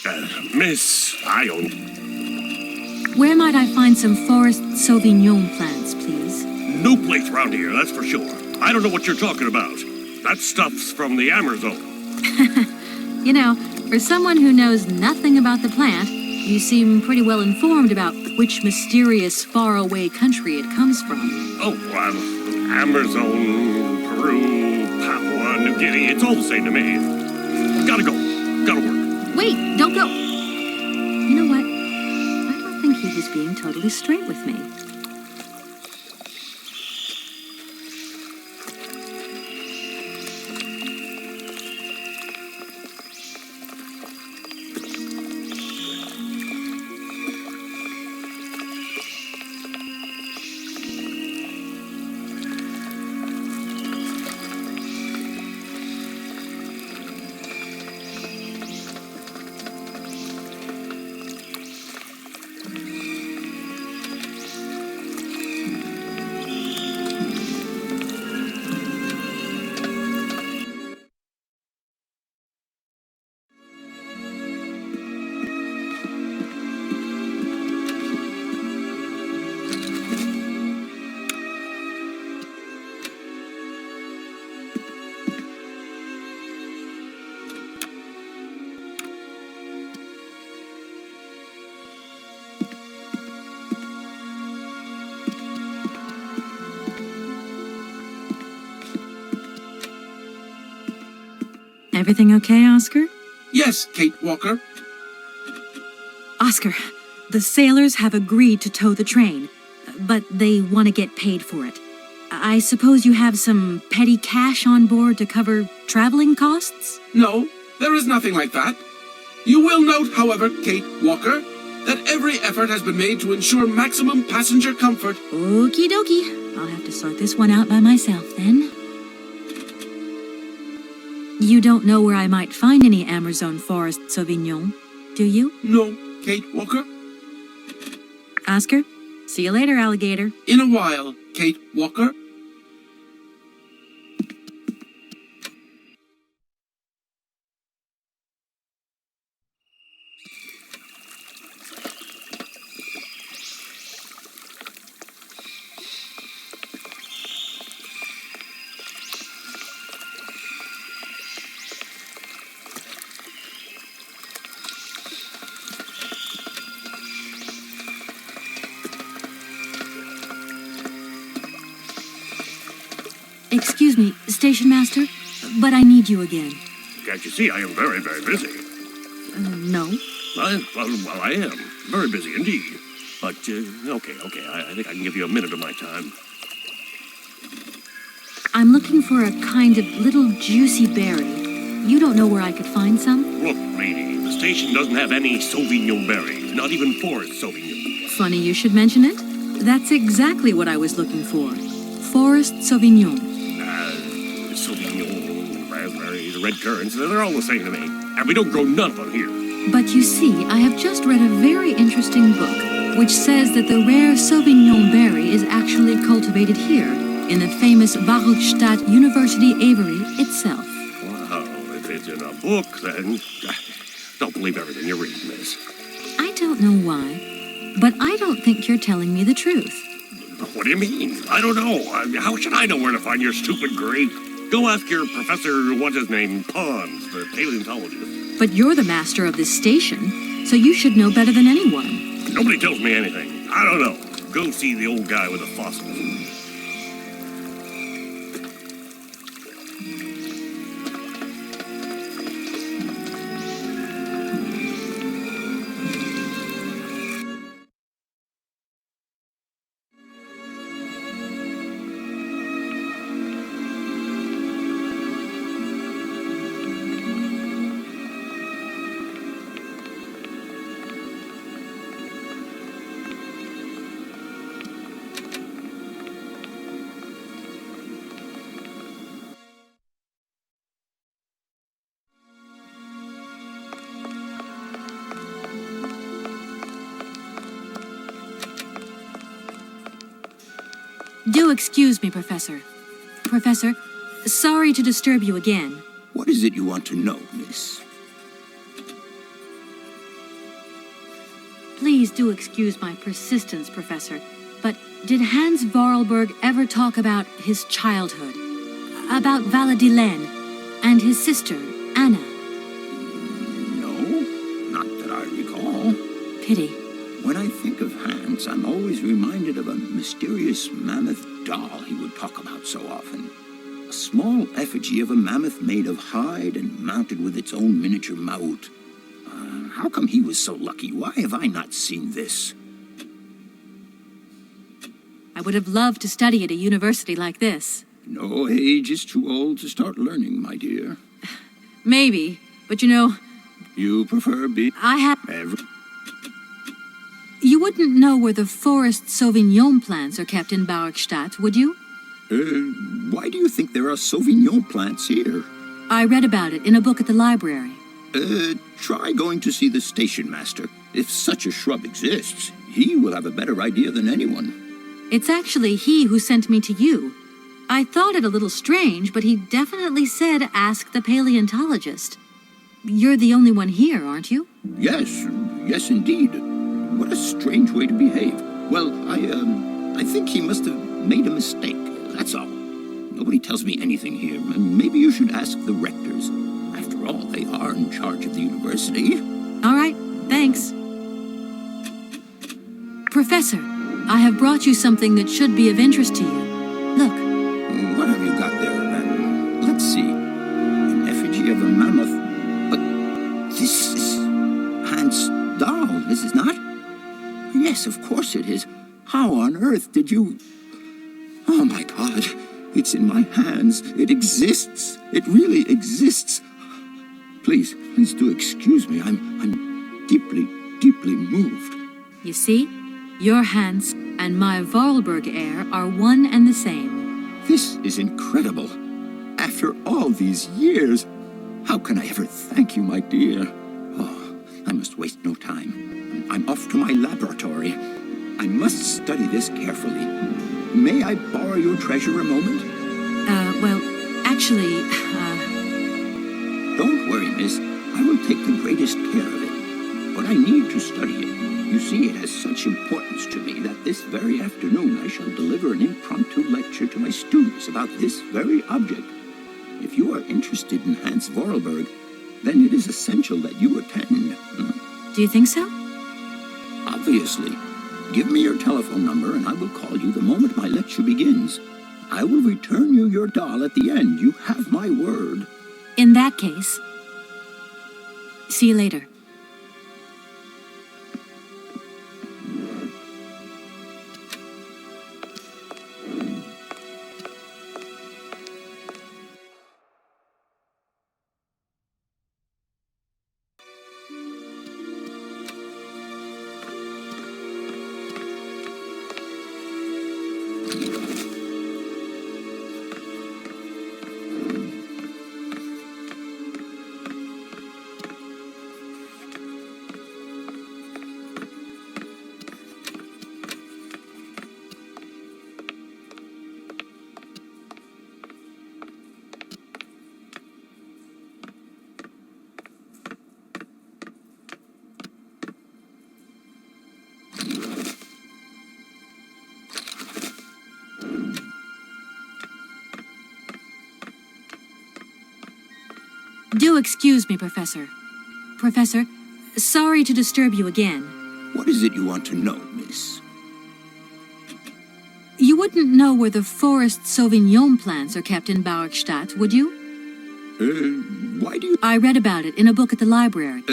Miss, I own... Where might I find some forest Sauvignon plants, please? No place around here, that's for sure. I don't know what you're talking about. That stuff's from the Amazon. You know, for someone who knows nothing about the plant, you seem pretty well informed about which mysterious, faraway country it comes from. Oh, well, Amazon, Peru, Papua New Guinea, it's all the same to me. Gotta go. Gotta work. Wait, don't go. You know what? I don't think he was being totally straight with me. Everything okay, Oscar? Yes, Kate Walker. Oscar, the sailors have agreed to tow the train, but they want to get paid for it. I suppose you have some petty cash on board to cover traveling costs? No, there is nothing like that. You will note, however, Kate Walker, that every effort has been made to ensure maximum passenger comfort. Okie dokie. I'll have to sort this one out by myself, then. You don't know where I might find any Amazon Forest Sauvignon, do you? No, Kate Walker. Oscar, see you later, alligator. In a while, Kate Walker. Excuse me, station master, but I need you again. Can't you see I am very, very busy? No. Well, I am. Very busy indeed. But, okay, I think I can give you a minute of my time. I'm looking for a kind of little juicy berry. You don't know where I could find some? Look, lady, the station doesn't have any Sauvignon berries, not even Forest Sauvignon. Funny you should mention it. That's exactly what I was looking for. Forest Sauvignon. Sauvignon, raspberries, red currants, they're all the same to me. And we don't grow none of them here. But you see, I have just read a very interesting book, which says that the rare Sauvignon berry is actually cultivated here, in the famous Barrockstadt University aviary itself. Wow, if it's in a book, then don't believe everything you're reading, miss. I don't know why, but I don't think you're telling me the truth. What do you mean? I don't know. How should I know where to find your stupid grape? Go ask your professor, what's his name, Pons, the paleontologist. But you're the master of this station, so you should know better than anyone. Nobody tells me anything. I don't know. Go see the old guy with the fossils. Do excuse me, Professor. Professor, sorry to disturb you again. What is it you want to know, miss? Please do excuse my persistence, Professor. But did Hans Vorarlberg ever talk about his childhood? About Valadilene and his sister, Anna? No, not that I recall. Pity. When I think of Hans, I'm always reminded of a mysterious mammoth doll he would talk about so often. A small effigy of a mammoth made of hide and mounted with its own miniature mouth. How come he was so lucky? Why have I not seen this? I would have loved to study at a university like this. No age is too old to start learning, my dear. Maybe, but you know... You prefer being... I have... You wouldn't know where the Forest Sauvignon plants are kept in Barrockstadt, would you? Why do you think there are Sauvignon plants here? I read about it in a book at the library. Try going to see the station master. If such a shrub exists, he will have a better idea than anyone. It's actually he who sent me to you. I thought it a little strange, but he definitely said ask the paleontologist. You're the only one here, aren't you? Yes, yes indeed. What a strange way to behave. Well, I think he must have made a mistake, that's all. Nobody tells me anything here, and maybe you should ask the rectors. After all, they are in charge of the university. All right, thanks. Professor, I have brought you something that should be of interest to you. Look. What have you got there, then? Let's see. An effigy of a mammoth. But this is Hans' doll, is it not? Yes, of course it is. How on earth did you... Oh, my God. It's in my hands. It exists. It really exists. Please do excuse me. I'm deeply, deeply moved. You see? Your Hans and my Vorarlberg heir are one and the same. This is incredible. After all these years, how can I ever thank you, my dear? Oh, I must waste no time. I'm off to my laboratory. I must study this carefully. May I borrow your treasure a moment? Well, actually, Don't worry, miss. I will take the greatest care of it. But I need to study it. You see, it has such importance to me that this very afternoon I shall deliver an impromptu lecture to my students about this very object. If you are interested in Hans Vorarlberg, then it is essential that you attend. Do you think so? Obviously. Give me your telephone number and I will call you the moment my lecture begins. I will return you your doll at the end. You have my word. In that case, see you later. Do excuse me, Professor. Professor, sorry to disturb you again. What is it you want to know, miss? You wouldn't know where the forest Sauvignon plants are kept in Barrockstadt, would you? Why do you... I read about it in a book at the library.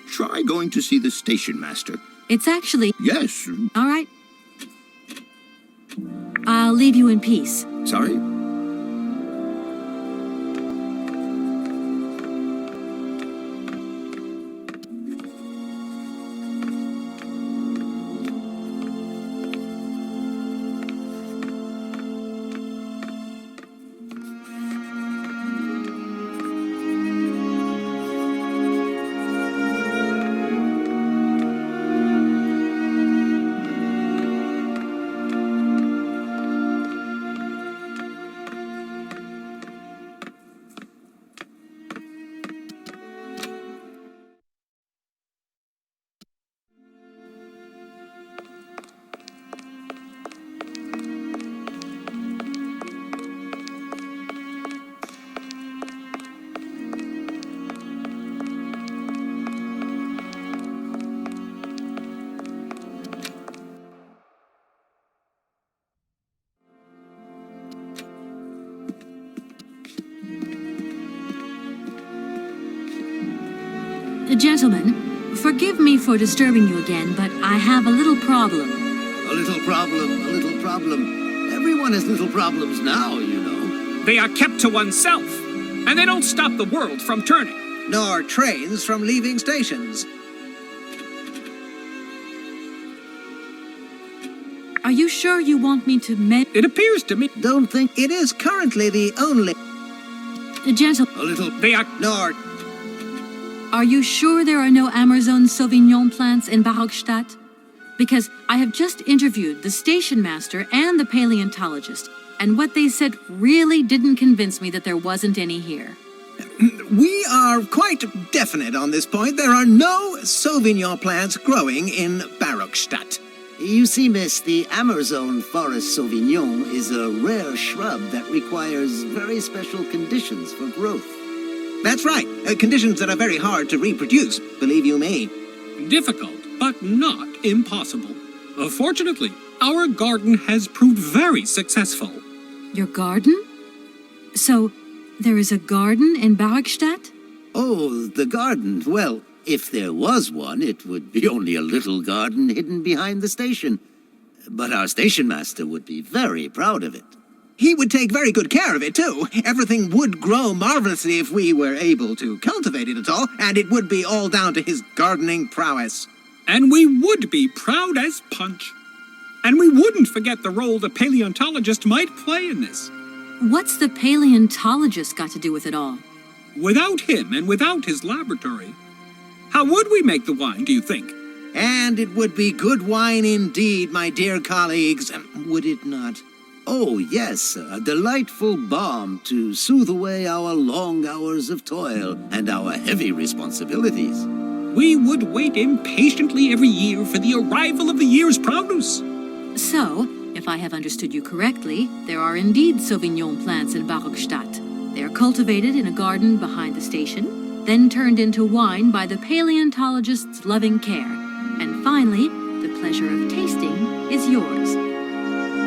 Try going to see the station master. It's actually... Yes. All right. I'll leave you in peace. Sorry? Gentlemen, forgive me for disturbing you again, but I have a little problem. A little problem, a little problem. Everyone has little problems now, you know. They are kept to oneself, and they don't stop the world from turning. Nor trains from leaving stations. Are you sure you want me to It appears to me... Don't think it is currently the only... Gentlemen, A little... They are... Nor... are you sure there are no Amazon Sauvignon plants in Barrockstadt? Because I have just interviewed the station master and the paleontologist, and what they said really didn't convince me that there wasn't any here. We are quite definite on this point. There are no Sauvignon plants growing in Barrockstadt. You see, miss, the Amazon Forest Sauvignon is a rare shrub that requires very special conditions for growth. That's right. Conditions that are very hard to reproduce, believe you me. Difficult, but not impossible. Fortunately, our garden has proved very successful. Your garden? So, there is a garden in Barrockstadt? Oh, the garden. Well, if there was one, it would be only a little garden hidden behind the station. But our station master would be very proud of it. He would take very good care of it, too. Everything would grow marvelously if we were able to cultivate it at all, and it would be all down to his gardening prowess. And we would be proud as punch. And we wouldn't forget the role the paleontologist might play in this. What's the paleontologist got to do with it all? Without him and without his laboratory, how would we make the wine, do you think? And it would be good wine indeed, my dear colleagues, would it not? Oh, yes, a delightful balm to soothe away our long hours of toil and our heavy responsibilities. We would wait impatiently every year for the arrival of the year's produce. So, if I have understood you correctly, there are indeed Sauvignon plants in Barrockstadt. They are cultivated in a garden behind the station, then turned into wine by the paleontologist's loving care. And finally, the pleasure of tasting is yours.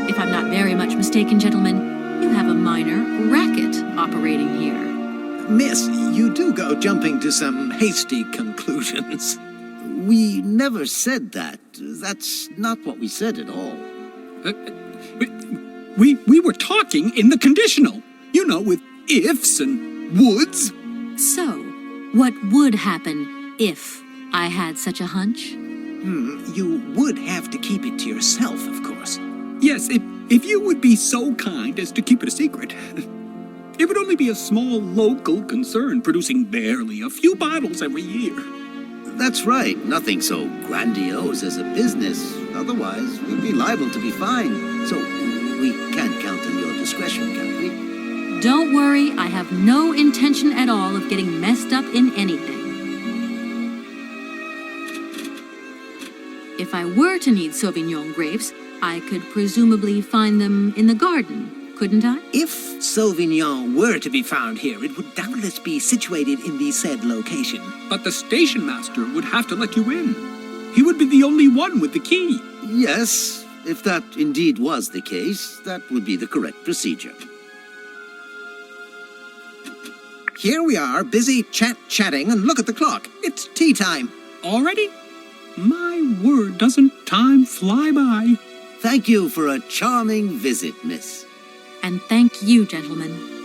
If I'm not very much mistaken, gentlemen, you have a minor racket operating here. Miss, you do go jumping to some hasty conclusions. We never said that. That's not what we said at all. We were talking in the conditional, you know, with ifs and woulds. So, what would happen if I had such a hunch? You would have to keep it to yourself, of course. Yes, if you would be so kind as to keep it a secret. It would only be a small local concern producing barely a few bottles every year. That's right, nothing so grandiose as a business. Otherwise, we'd be liable to be fined. So, we can't count on your discretion, can we? Don't worry, I have no intention at all of getting messed up in anything. If I were to need Sauvignon grapes, I could presumably find them in the garden, couldn't I? If Sauvignon were to be found here, it would doubtless be situated in the said location. But the station master would have to let you in. He would be the only one with the key. Yes, if that indeed was the case, that would be the correct procedure. Here we are, busy chatting, and look at the clock. It's tea time. Already? My word, doesn't time fly by? Thank you for a charming visit, miss. And thank you, gentlemen.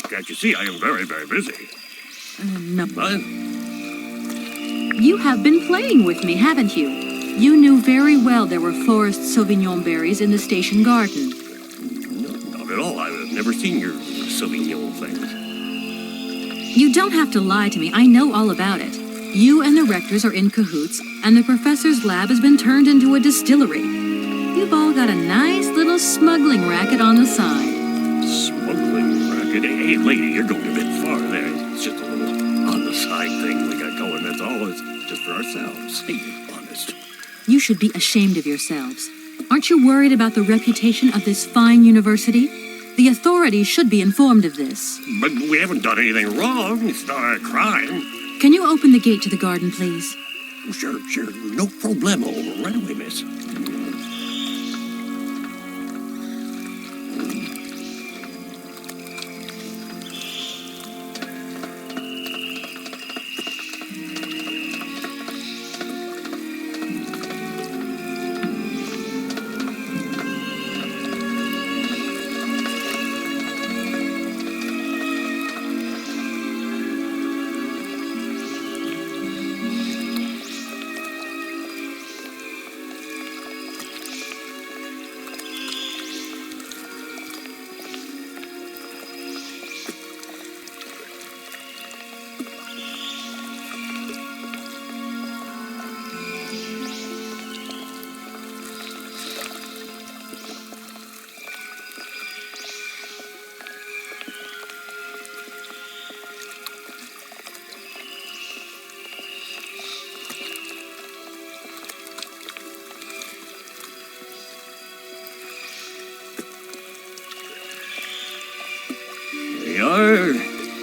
Can't you see I am very, very busy? No. What? You have been playing with me, haven't you? You knew very well there were forest Sauvignon berries in the station garden. No, not at all. I've never seen your Sauvignon things. You don't have to lie to me. I know all about it. You and the rectors are in cahoots, and the professor's lab has been turned into a distillery. You've all got a nice little smuggling racket on the side. Smuggling racket? Hey, lady, you're going a bit far there. It's just a little on-the-side thing we got going, that's all. It's just for ourselves. Hey, honest. You should be ashamed of yourselves. Aren't you worried about the reputation of this fine university? The authorities should be informed of this. But we haven't done anything wrong. It's not a crime. Can you open the gate to the garden, please? Sure. No problemo. Right away, miss.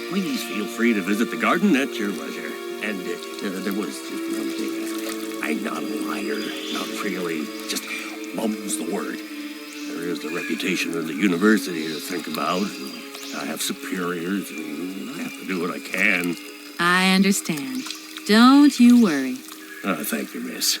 Please feel free to visit the garden at your leisure. And there was just one thing. I'm not a liar, not really. Just mum's the word. There is the reputation of the university to think about. I have superiors, and I have to do what I can. I understand. Don't you worry. Thank you, miss.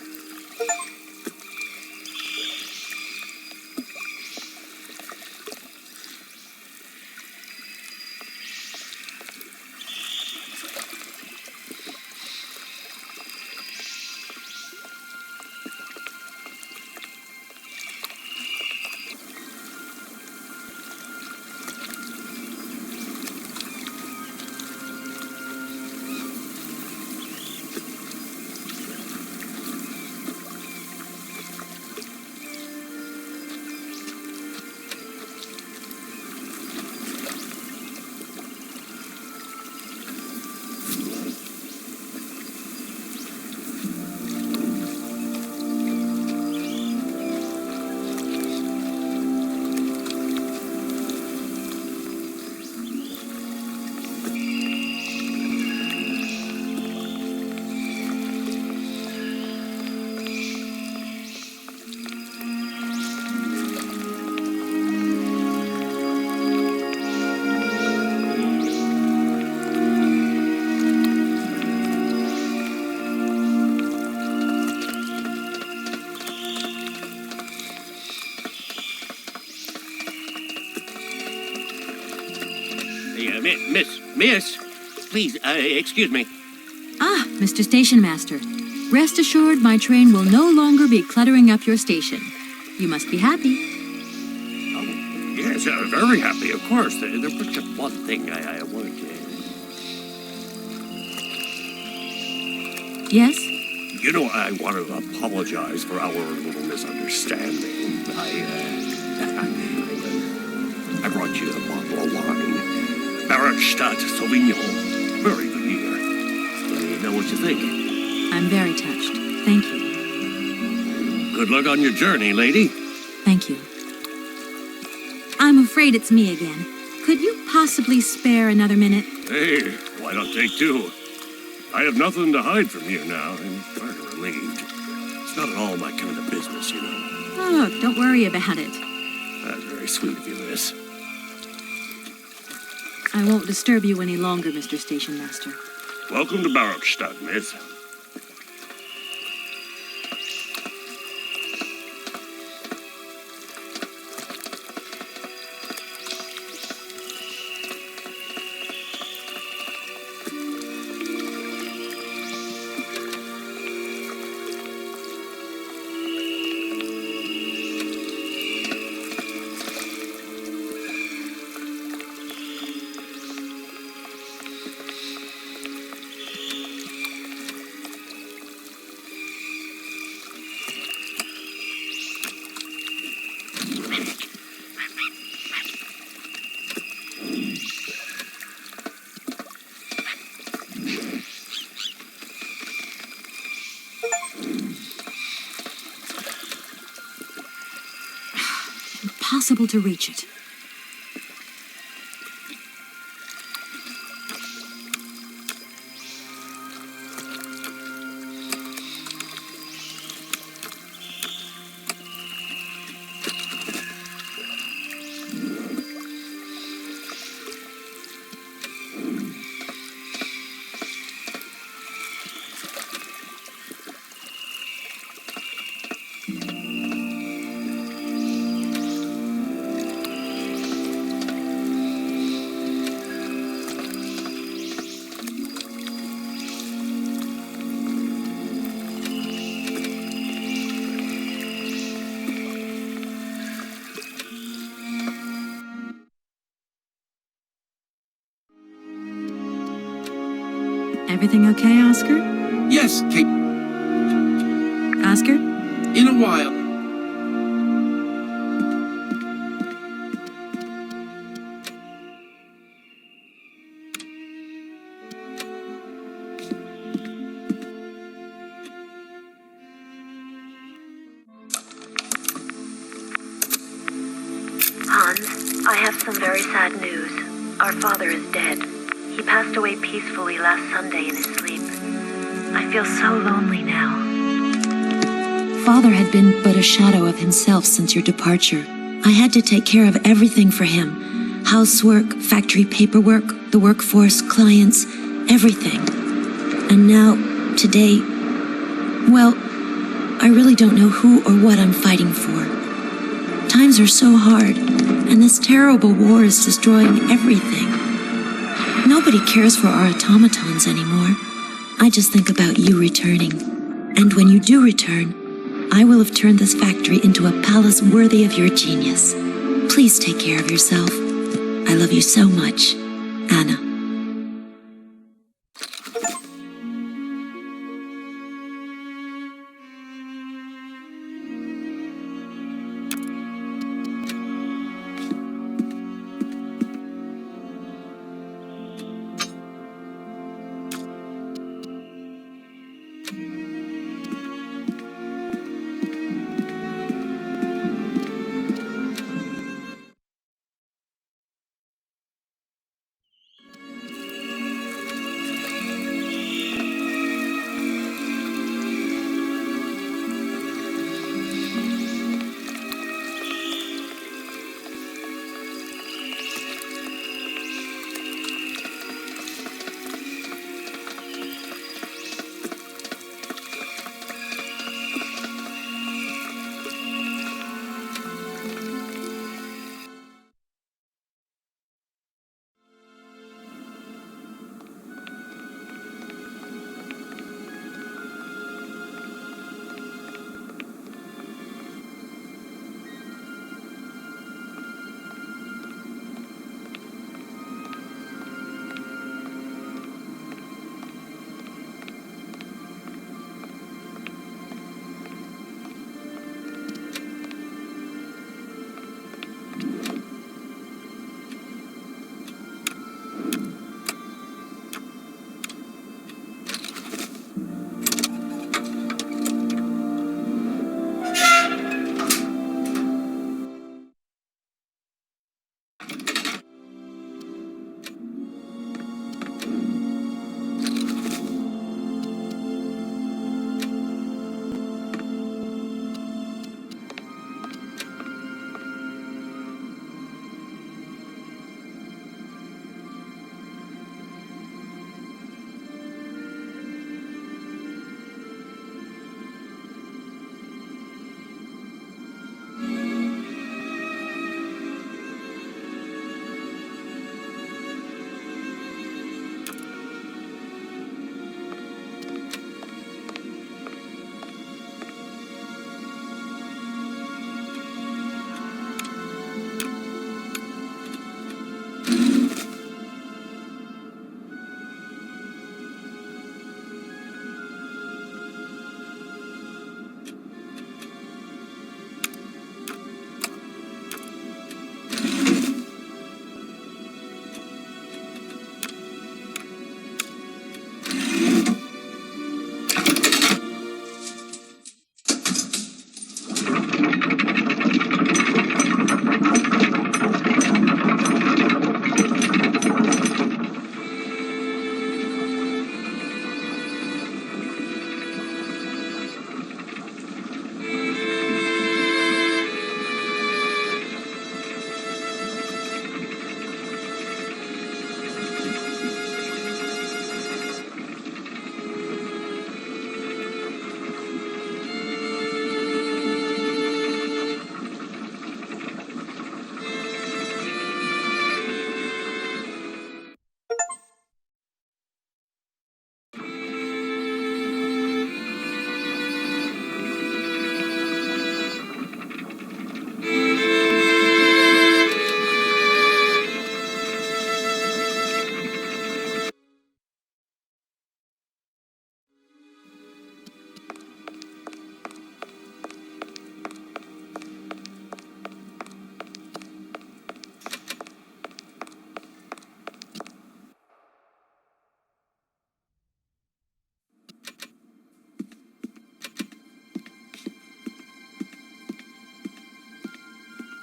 Miss, please, excuse me. Ah, Mr. Station Master. Rest assured, my train will no longer be cluttering up your station. You must be happy. Oh, yes, very happy, of course. There's just one thing I wanted to... Yes? You know, I want to apologize for our little misunderstanding. I brought you a bottle of wine. Barrockstadt Sauvignon. Very good year. Let me know what you think. I'm very touched. Thank you. Good luck on your journey, lady. Thank you. I'm afraid it's me again. Could you possibly spare another minute? Hey, why not take two? I have nothing to hide from you now. I'm very relieved. It's not at all my kind of business, you know. Oh, don't worry about it. That's very sweet of you, miss. I won't disturb you any longer, Mr. Station Master. Welcome to Barrockstadt, miss. Impossible to reach it. Everything okay, Oscar? Yes, Kate. Oscar? In a while. Hans, I have some very sad news. Our father is dead. He passed away peacefully last Sunday in his sleep. I feel so lonely now. Father had been but a shadow of himself since your departure. I had to take care of everything for him. Housework, factory paperwork, the workforce, clients, everything. And now, today, well, I really don't know who or what I'm fighting for. Times are so hard, and this terrible war is destroying everything. Nobody cares for our automatons anymore. I just think about you returning. And when you do return, I will have turned this factory into a palace worthy of your genius. Please take care of yourself. I love you so much, Anna.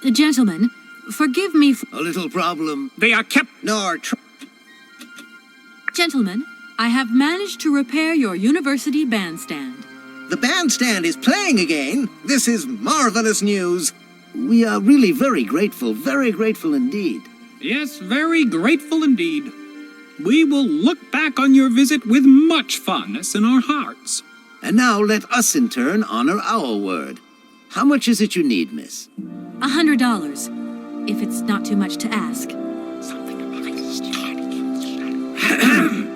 Gentlemen, forgive me A little problem. They are kept... Gentlemen, I have managed to repair your university bandstand. The bandstand is playing again. This is marvelous news. We are really very grateful indeed. Yes, very grateful indeed. We will look back on your visit with much fondness in our hearts. And now let us in turn honor our word. How much is it you need, miss? $100, if it's not too much to ask.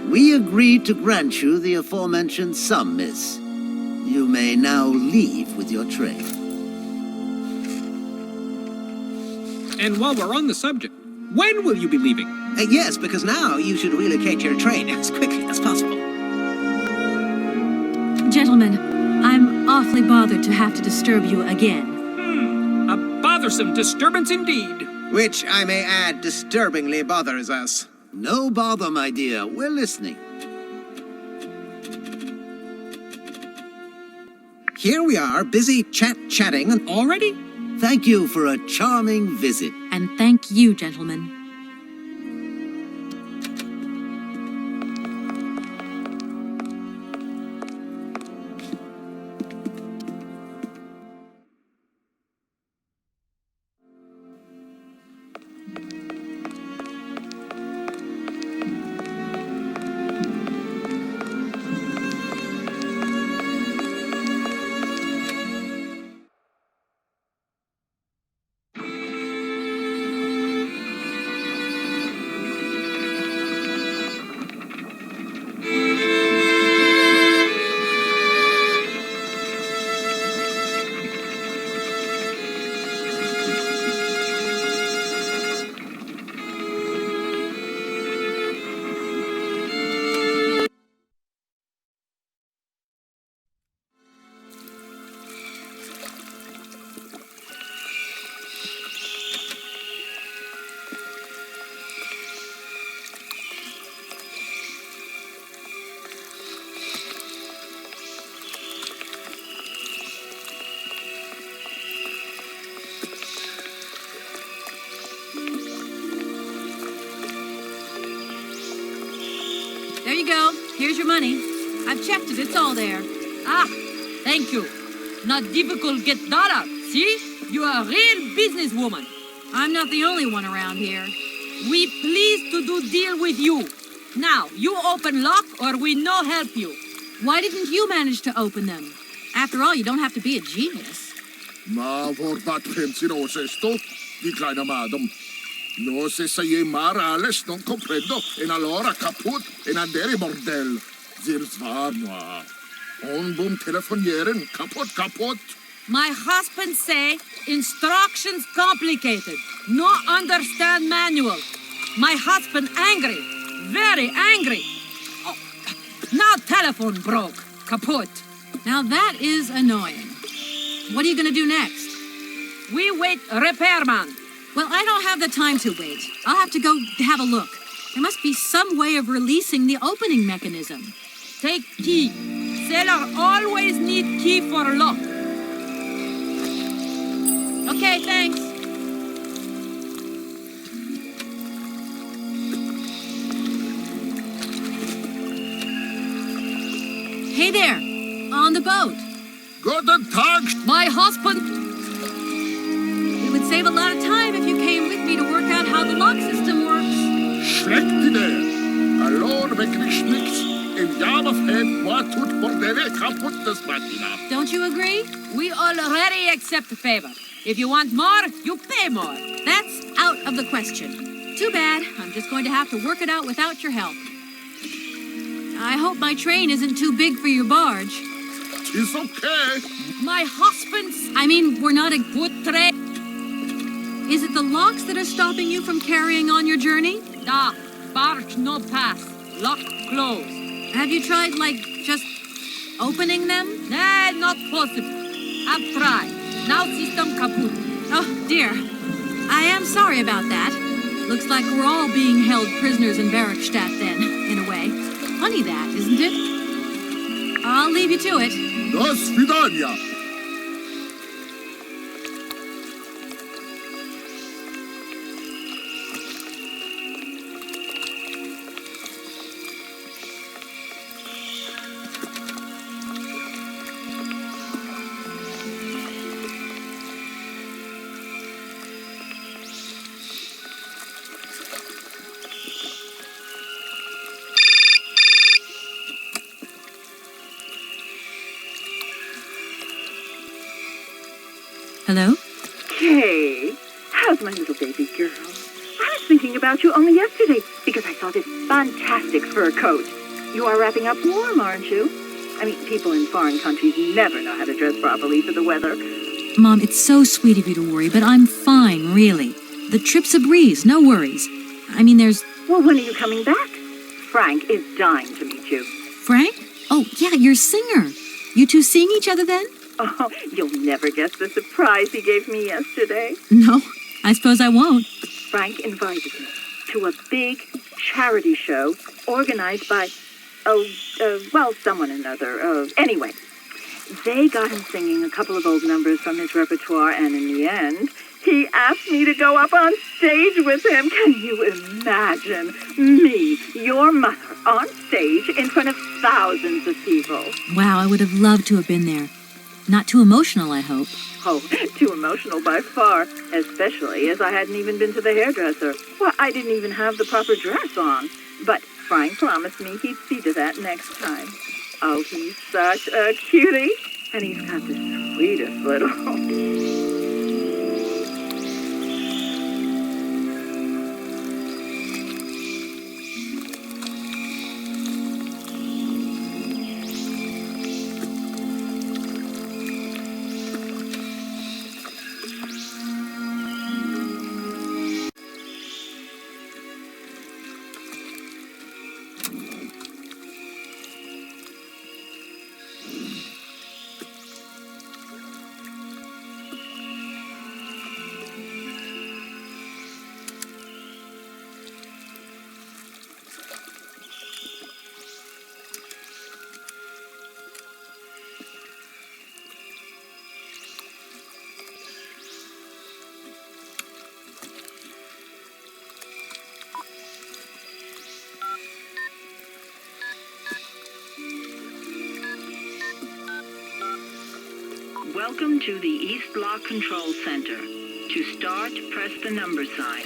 We agree to grant you the aforementioned sum, miss. You may now leave with your tray. And while we're on the subject, when will you be leaving? Yes, because now you should relocate your train as quickly as possible. Gentlemen, I'm awfully bothered to have to disturb you again. A bothersome disturbance indeed. Which, I may add, disturbingly bothers us. No bother, my dear. We're listening. Here we are, busy chatting and already? Thank you for a charming visit. And thank you, gentlemen. There you go. Here's your money. I've checked it. It's all there. Ah, thank you. Not difficult get that out. See? You are a real businesswoman. I'm not the only one around here. We pleased to do deal with you. Now, you open lock or we no help you. Why didn't you manage to open them? After all, you don't have to be a genius. Ma vorbat pensinos esto, di kleine madam. No se saye mar alles non comprendo, en allora kaput, en andere bordel. Zirs war moi. On boom telefonieren, kaput. My husband say instructions complicated. No understand manual. My husband angry. Very angry. Oh, now telephone broke. Kaput. Now that is annoying. What are you going to do next? We wait repairman. Well, I don't have the time to wait. I'll have to go have a look. There must be some way of releasing the opening mechanism. Take key. Sailor always need key for lock. Okay, thanks. Hey there, on the boat. Guten Tag. My husband. It would save a lot of time if you came with me to work out how the lock system works. Schlechte Idee. Alone wirklich nix. In Jahr of head, what tut bordele kaput des Martina. Don't you agree? We already accept the favor. If you want more, you pay more. That's out of the question. Too bad. I'm just going to have to work it out without your help. I hope my train isn't too big for your barge. It's okay. My husband's... I mean, we're not a good train. Is it the locks that are stopping you from carrying on your journey? Da, barge no pass. Lock closed. Have you tried, like, just opening them? Nah, not possible. I've tried. Now system kaput. Oh, dear. I am sorry about that. Looks like we're all being held prisoners in Barrockstadt then, in a way. Funny that, isn't it? I'll leave you to it. До свидания. Hello? Kay, how's my little baby girl? I was thinking about you only yesterday because I saw this fantastic fur coat. You are wrapping up warm, aren't you? I mean, people in foreign countries never know how to dress properly for the weather. Mom, it's so sweet of you to worry, but I'm fine, really. The trip's a breeze, no worries. I mean, there's... Well, when are you coming back? Frank is dying to meet you. Frank? Oh, yeah, your singer. You two seeing each other then? Oh, you'll never guess the surprise he gave me yesterday. No, I suppose I won't. Frank invited me to a big charity show organized by, someone or another. Anyway, they got him singing a couple of old numbers from his repertoire, and in the end, he asked me to go up on stage with him. Can you imagine me, your mother, on stage in front of thousands of people? Wow, I would have loved to have been there. Not too emotional, I hope. Oh, too emotional by far, especially as I hadn't even been to the hairdresser. Well, I didn't even have the proper dress on. But Frank promised me he'd see to that next time. Oh, he's such a cutie. And he's got the sweetest little... Welcome to the East Block Control Center. To start, press the number sign.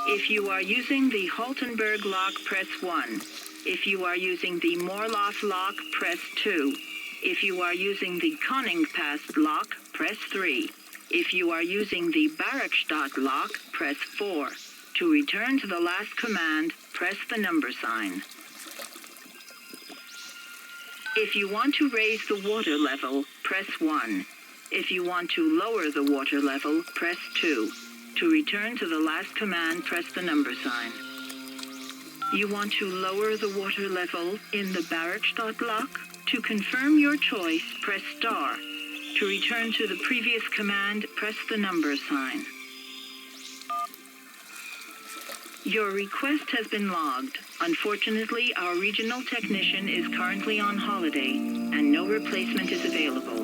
If you are using the Holtenberg lock, press 1. If you are using the Morloff lock, press 2. If you are using the Koningpass lock, press 3. If you are using the Barrockstadt lock, press 4. To return to the last command, press the number sign. If you want to raise the water level, press 1. If you want to lower the water level, press 2. To return to the last command, press the number sign. You want to lower the water level in the Barrockstadt lock? To confirm your choice, press star. To return to the previous command, press the number sign. Your request has been logged. Unfortunately, our regional technician is currently on holiday, and no replacement is available.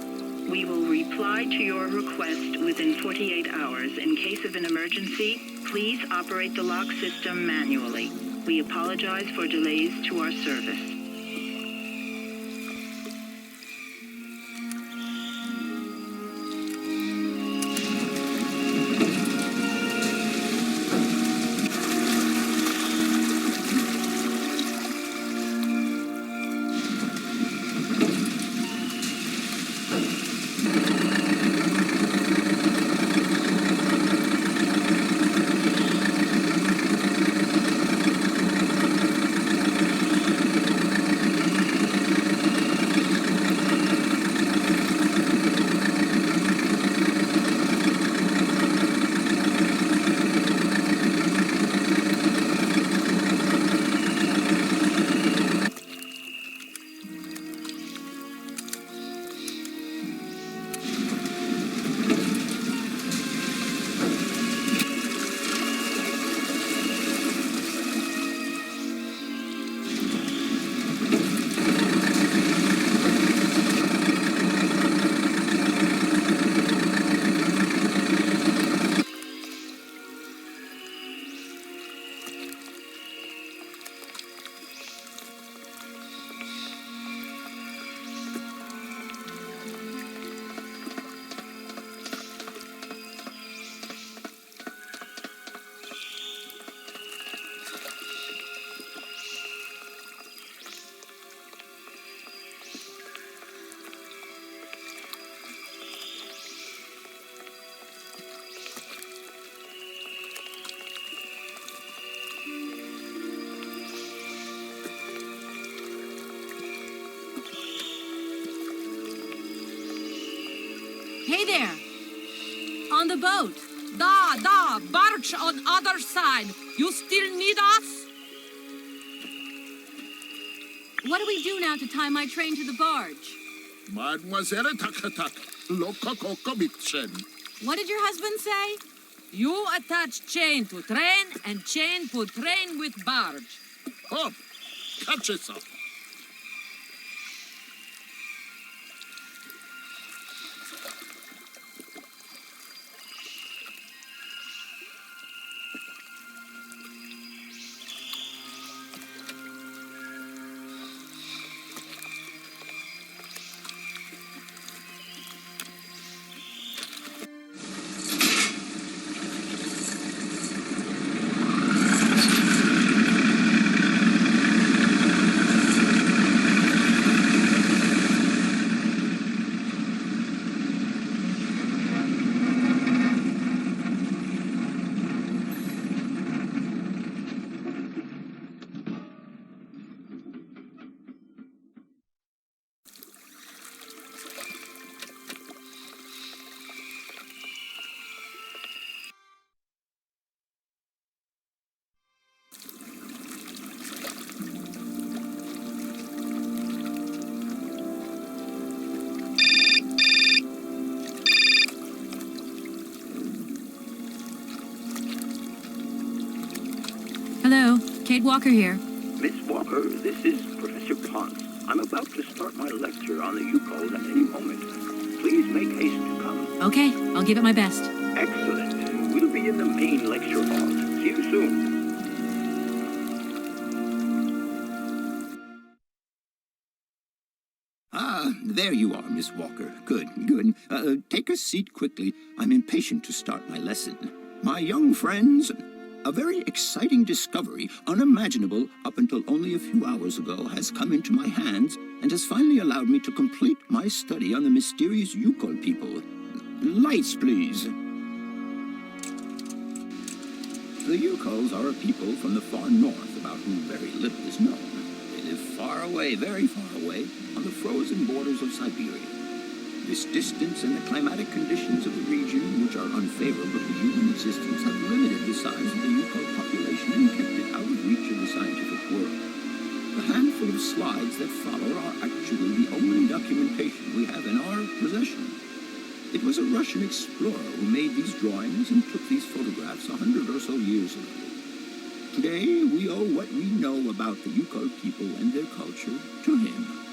We will reply to your request within 48 hours. In case of an emergency, please operate the lock system manually. We apologize for delays to our service. Hey there! On the boat! Barge on other side! You still need us? What do we do now to tie my train to the barge? Mademoiselle Takatak, Loka Coca Mixen. What did your husband say? You attach chain to train and chain put train with barge. Hop, catch it up. Hello, Kate Walker here. Miss Walker, this is Professor Ponce. I'm about to start my lecture on the Yukos at any moment. Please make haste to come. Okay, I'll give it my best. Excellent. We'll be in the main lecture hall. See you soon. Ah, there you are, Miss Walker. Good, good. Take a seat quickly. I'm impatient to start my lesson. My young friends, a very exciting discovery, unimaginable up until only a few hours ago, has come into my hands and has finally allowed me to complete my study on the mysterious Yukon people. Lights, please. The Yukos are a people from the far north about whom very little is known. They live far away, very far away, on the frozen borders of Syberia. This distance and the climatic conditions of the region, which are unfavorable to human existence, have limited the size of the Yukon population and kept it out of reach of the scientific world. The handful of slides that follow are actually the only documentation we have in our possession. It was a Russian explorer who made these drawings and took these photographs 100 or so years ago. Today, we owe what we know about the Yukon people and their culture to him.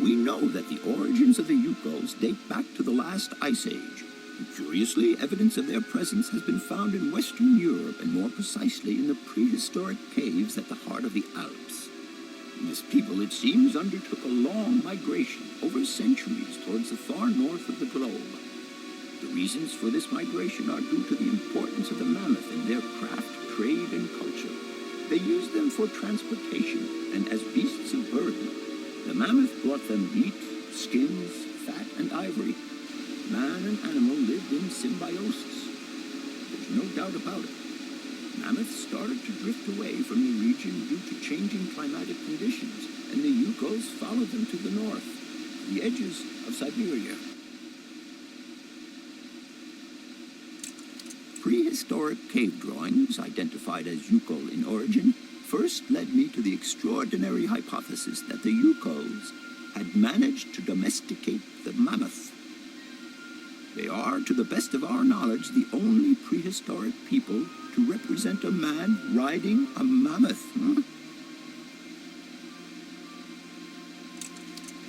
We know that the origins of the Yukos date back to the last ice age. And curiously, evidence of their presence has been found in Western Europe, and more precisely in the prehistoric caves at the heart of the Alps. This people, it seems, undertook a long migration over centuries towards the far north of the globe. The reasons for this migration are due to the importance of the mammoth in their craft, trade, and culture. They used them for transportation and as beasts of burden. The mammoth brought them meat, skins, fat, and ivory. Man and animal lived in symbiosis. There's no doubt about it. Mammoths started to drift away from the region due to changing climatic conditions, and the Yukos followed them to the north, the edges of Syberia. Prehistoric cave drawings, identified as Yukol in origin, first led me to the extraordinary hypothesis that the Yukos had managed to domesticate the mammoth. They are, to the best of our knowledge, the only prehistoric people to represent a man riding a mammoth.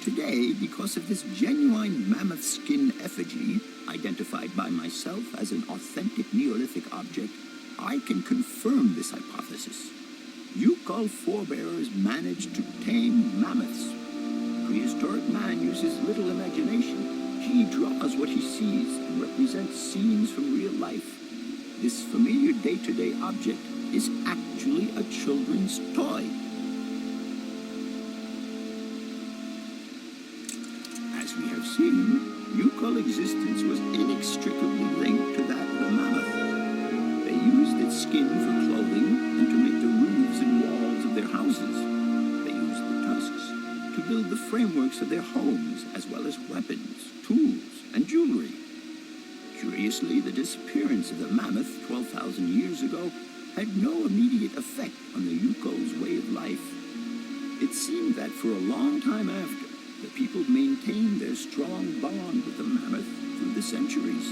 Today, because of this genuine mammoth skin effigy, identified by myself as an authentic Neolithic object, I can confirm this hypothesis. Yukol forebears managed to tame mammoths. Prehistoric man uses little imagination. He draws what he sees and represents scenes from real life. This familiar day-to-day object is actually a children's toy. As we have seen, Yukol existence was inextricably linked to that of the mammoth. They used its skin for clothing and to make the roofs and walls of their houses. They used the tusks to build the frameworks of their homes, as well as weapons, tools, and jewelry. Curiously, the disappearance of the mammoth 12,000 years ago had no immediate effect on the Yuko's way of life. It seemed that for a long time after, the people maintained their strong bond with the mammoth through the centuries.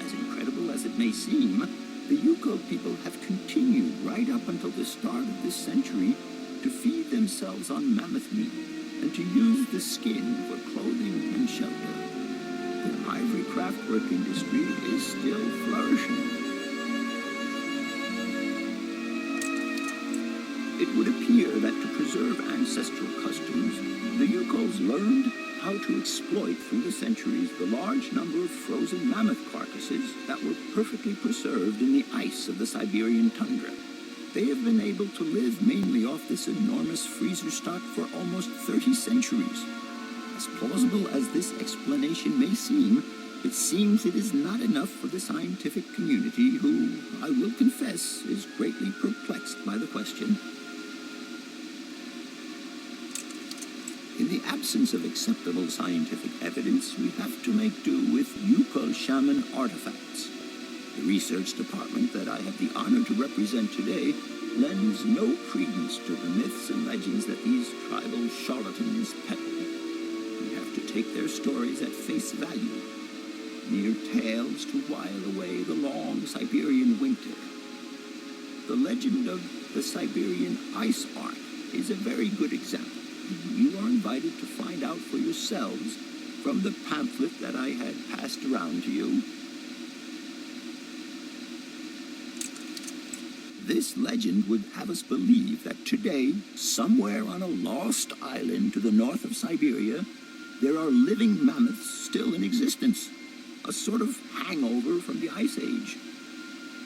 As incredible as it may seem, the Yuko people have continued right up until the start of this century to feed themselves on mammoth meat and to use the skin for clothing and shelter. The ivory craftwork industry is still flourishing. It would appear that to preserve ancestral customs, the Yukos learned how to exploit through the centuries the large number of frozen mammoth carcasses that were perfectly preserved in the ice of the Siberian tundra. They have been able to live mainly off this enormous freezer stock for almost 30 centuries. As plausible as this explanation may seem, it seems it is not enough for the scientific community who, I will confess, is greatly perplexed by the question. In the absence of acceptable scientific evidence, we have to make do with Yuko shaman artifacts. The research department that I have the honor to represent today lends no credence to the myths and legends that these tribal charlatans peddle. We have to take their stories at face value, mere tales to while away the long Siberian winter. The legend of the Siberian ice ark is a very good example. You are invited to find out for yourselves from the pamphlet that I had passed around to you. This legend would have us believe that today, somewhere on a lost island to the north of Syberia, there are living mammoths still in existence, a sort of hangover from the Ice Age.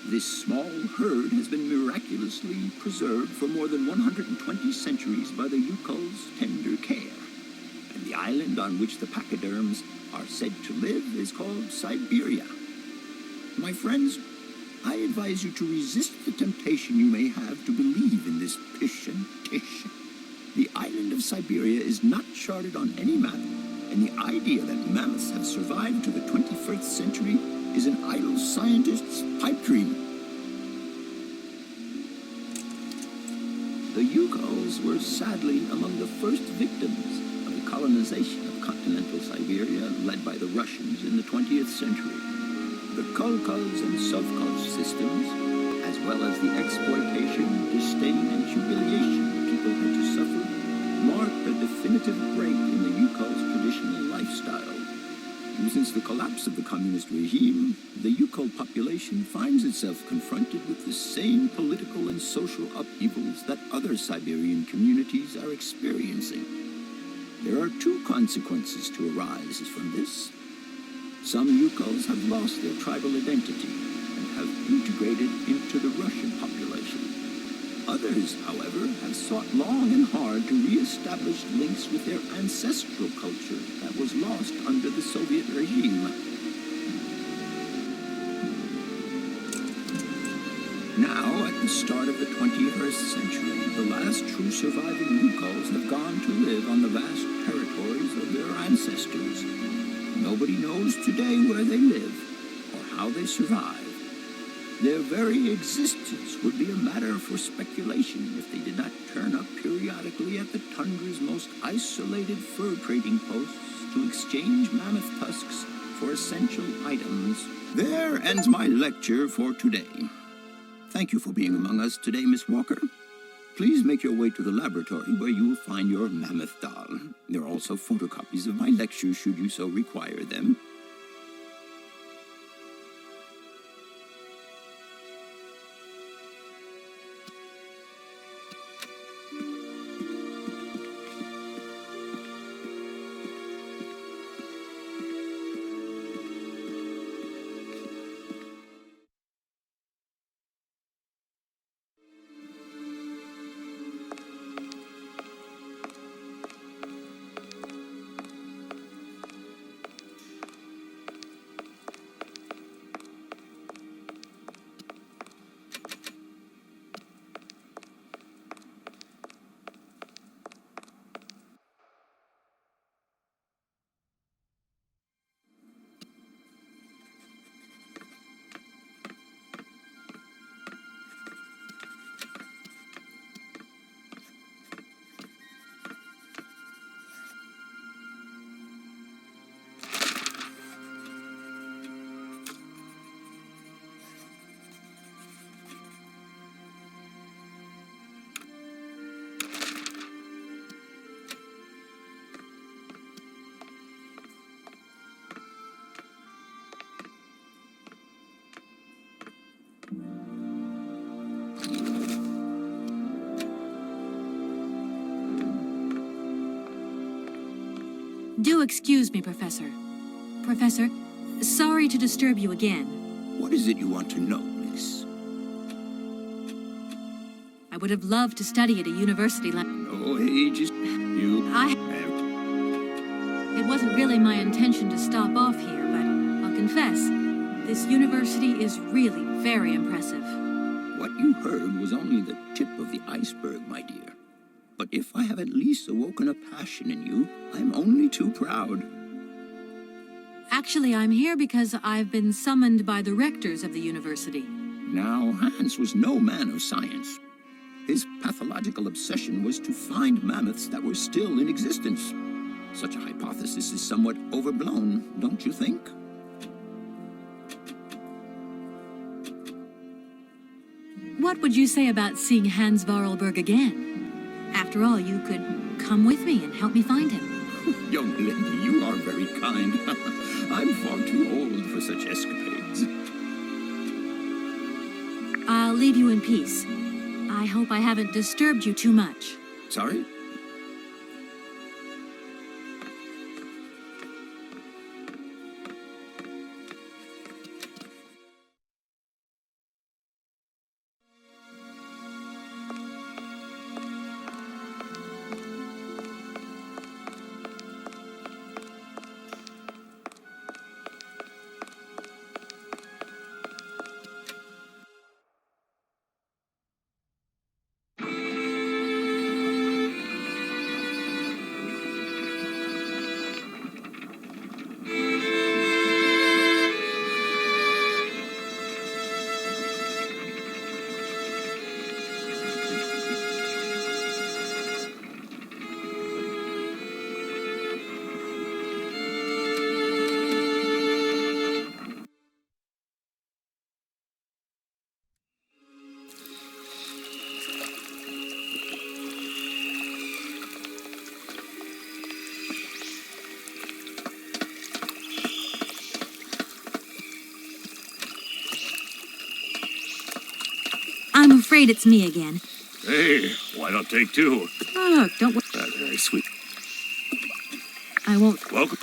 This small herd has been miraculously preserved for more than 120 centuries by the Yuko's tender care. And the island on which the pachyderms are said to live is called Syberia. My friends, I advise you to resist the temptation you may have to believe in this pish and tish. The island of Syberia is not charted on any map, and the idea that mammoths have survived to the 21st century is an idle scientist's pipe dream. The Yukos were sadly among the first victims of the colonization of continental Syberia led by the Russians in the 20th century. The kolkhoz and sovkhoz systems, as well as the exploitation, disdain, and humiliation people had to suffer, marked a definitive break in the Yukos' traditional lifestyle. Since the collapse of the communist regime, the Yuko population finds itself confronted with the same political and social upheavals that other Siberian communities are experiencing. There are two consequences to arise from this. Some Yukos have lost their tribal identity and have integrated into the Russian population. Others, however, have sought long and hard to re-establish links with their ancestral culture that was lost under the Soviet regime. Now, at the start of the 21st century, the last true surviving Yukos have gone to live on the vast territories of their ancestors. Nobody knows today where they live or how they survive. Their very existence would be a matter for speculation if they did not turn up periodically at the tundra's most isolated fur trading posts to exchange mammoth tusks for essential items. There ends my lecture for today. Thank you for being among us today, Miss Walker. Please make your way to the laboratory where you will find your mammoth doll. There are also photocopies of my lectures should you so require them. Do excuse me, Professor. Professor, sorry to disturb you again. What is it you want to know, miss? I would have loved to study at a university like... No ages. It wasn't really my intention to stop off here, but I'll confess, this university is really very impressive. What you heard was only the tip of the iceberg, my dear. But if I have at least awoken a passion in you, I'm only too proud. Actually, I'm here because I've been summoned by the rectors of the university. Now, Hans was no man of science. His pathological obsession was to find mammoths that were still in existence. Such a hypothesis is somewhat overblown, don't you think? What would you say about seeing Hans Vorarlberg again? After all, you could come with me and help me find him. Young lady, you are very kind. I'm far too old for such escapades. I'll leave you in peace. I hope I haven't disturbed you too much. Sorry? I'm afraid it's me again. Hey, why not take two? Oh, don't worry. That's very sweet. I won't. Welcome.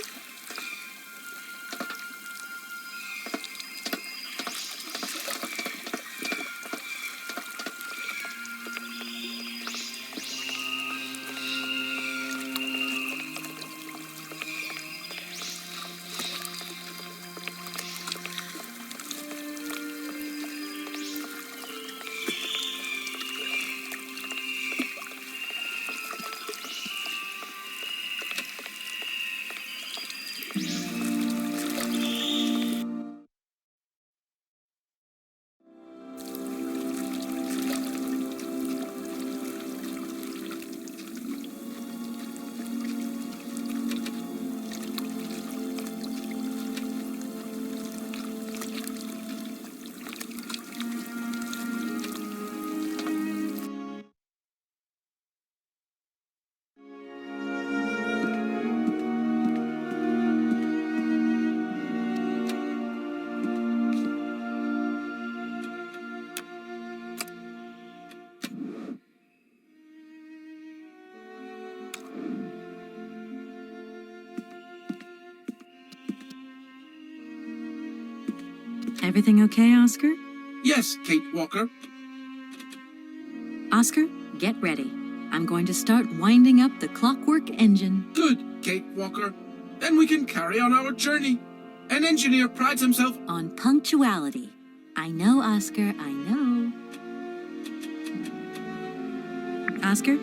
Everything okay, Oscar? Yes, Kate Walker. Oscar, get ready. I'm going to start winding up the clockwork engine. Good, Kate Walker. Then we can carry on our journey. An engineer prides himself on punctuality. I know, Oscar, I know. Oscar?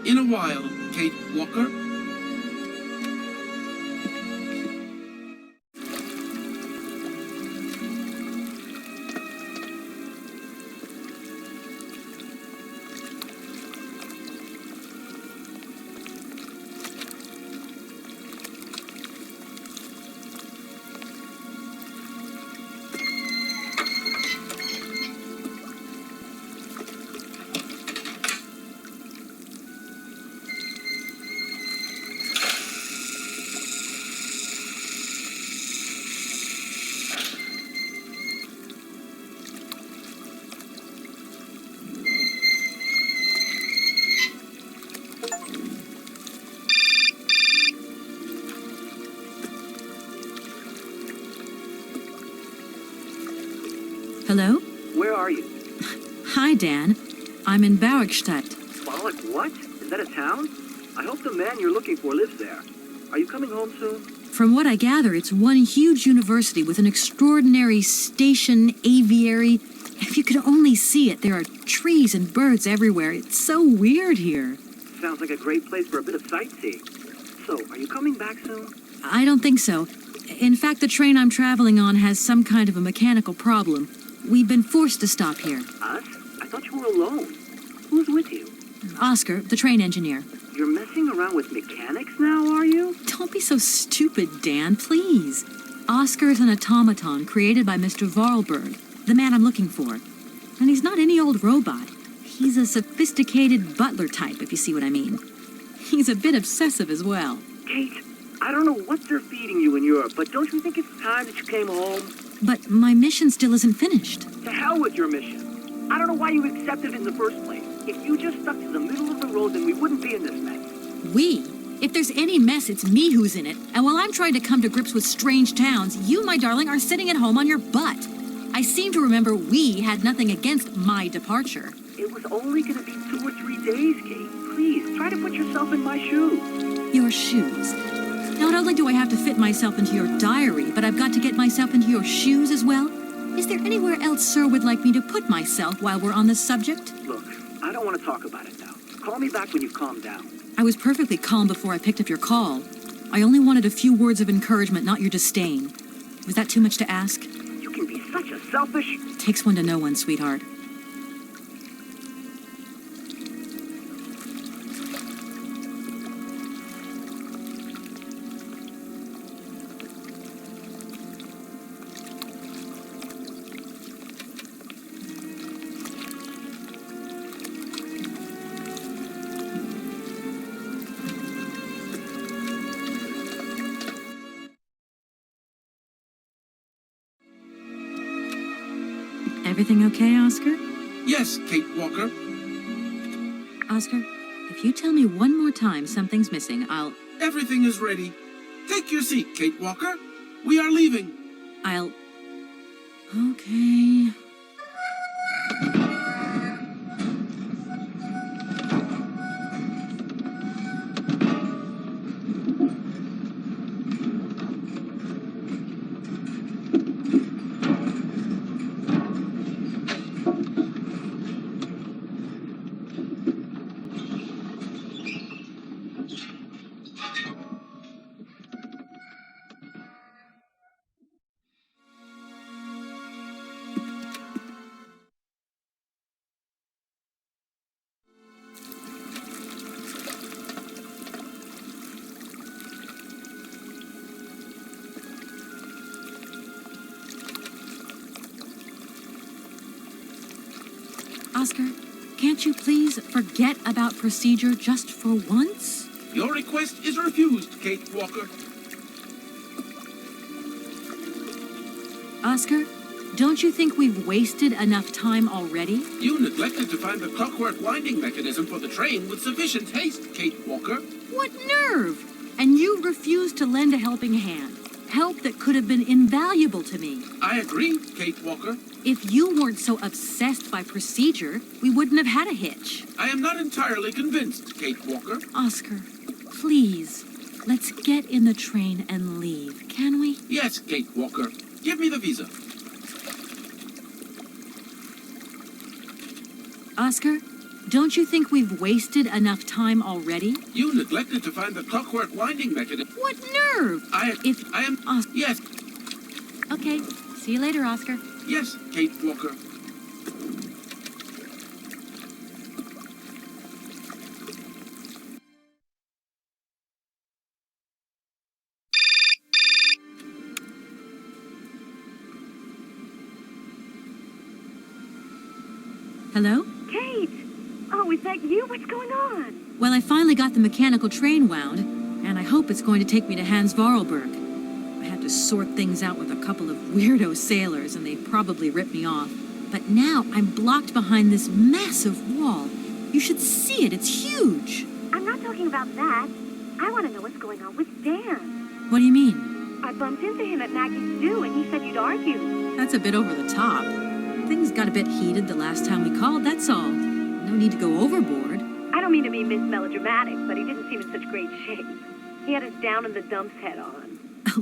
In a while, Kate Walker. Hello? Where are you? Hi, Dan. I'm in Barrockstadt. Bollock, what? Is that a town? I hope the man you're looking for lives there. Are you coming home soon? From what I gather, it's one huge university with an extraordinary station, aviary. If you could only see it, there are trees and birds everywhere. It's so weird here. Sounds like a great place for a bit of sightseeing. So, are you coming back soon? I don't think so. In fact, the train I'm traveling on has some kind of a mechanical problem. We've been forced to stop here. Us? I thought you were alone. Who's with you? Oscar, the train engineer. You're messing around with mechanics now, are you? Don't be so stupid, Dan, please. Oscar is an automaton created by Mr. Vorarlberg, the man I'm looking for. And he's not any old robot. He's a sophisticated butler type, if you see what I mean. He's a bit obsessive as well. Kate, I don't know what they're feeding you in Europe, but don't you think it's time that you came home? But my mission still isn't finished. To hell with your mission. I don't know why you accepted it in the first place. If you just stuck to the middle of the road, then we wouldn't be in this mess. We? If there's any mess, it's me who's in it. And while I'm trying to come to grips with strange towns, you, my darling, are sitting at home on your butt. I seem to remember we had nothing against my departure. It was only going to be 2 or 3 days, Kate. Please, try to put yourself in my shoes. Your shoes. Not only do I have to fit myself into your diary, but I've got to get myself into your shoes as well? Is there anywhere else Sir would like me to put myself while we're on this subject? Look, I don't want to talk about it now. Call me back when you've calmed down. I was perfectly calm before I picked up your call. I only wanted a few words of encouragement, not your disdain. Was that too much to ask? You can be such a selfish... Takes one to know one, sweetheart. Everything okay, Oscar? Yes, Kate Walker. Oscar, if you tell me one more time something's missing, I'll... Everything is ready. Take your seat, Kate Walker. We are leaving. I'll... Okay... Oscar, can't you please forget about procedure just for once? Your request is refused, Kate Walker. Oscar, don't you think we've wasted enough time already? You neglected to find the clockwork winding mechanism for the train with sufficient haste, Kate Walker. What nerve! And you refused to lend a helping hand. Help that could have been invaluable to me. I agree, Kate Walker. If you weren't so obsessed by procedure, we wouldn't have had a hitch. I am not entirely convinced, Kate Walker. Oscar, please, let's get in the train and leave, can we? Yes, Kate Walker. Give me the visa. Oscar, don't you think we've wasted enough time already? You neglected to find the clockwork winding mechanism. What nerve! Yes. Okay, see you later, Oscar. Yes, Kate Walker. Hello? Kate! Oh, is that you? What's going on? Well, I finally got the mechanical train wound, and I hope it's going to take me to Hans Vorarlberg. I had to sort things out with a couple of weirdo sailors, and they probably ripped me off. But now I'm blocked behind this massive wall. You should see it. It's huge. I'm not talking about that. I want to know what's going on with Dan. What do you mean? I bumped into him at Maggie's zoo, and he said you'd argue. That's a bit over the top. Things got a bit heated the last time we called, that's all. No need to go overboard. I don't mean to be melodramatic, but he didn't seem in such great shape. He had his down-in-the-dumps head on.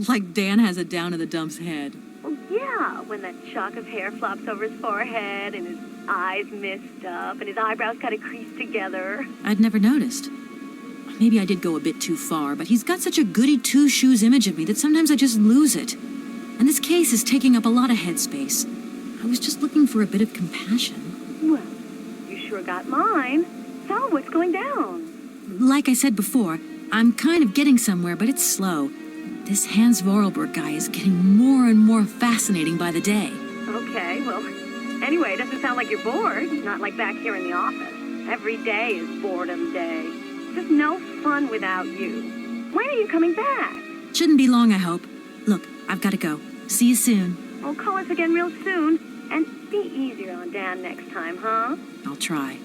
Like Dan has a down-in-the-dumps head. Well, yeah, when that shock of hair flops over his forehead and his eyes mist up and his eyebrows kind of creased together. I'd never noticed. Maybe I did go a bit too far, but he's got such a goody two-shoes image of me that sometimes I just lose it. And this case is taking up a lot of headspace. I was just looking for a bit of compassion. Well, you sure got mine. So, what's going down? Like I said before, I'm kind of getting somewhere, but it's slow. This Hans Vorarlberg guy is getting more and more fascinating by the day. Okay, well, anyway, it doesn't sound like you're bored. Not like back here in the office. Every day is boredom day. Just no fun without you. When are you coming back? Shouldn't be long, I hope. Look, I've got to go. See you soon. Well, call us again real soon. And be easier on Dan next time, huh? I'll try.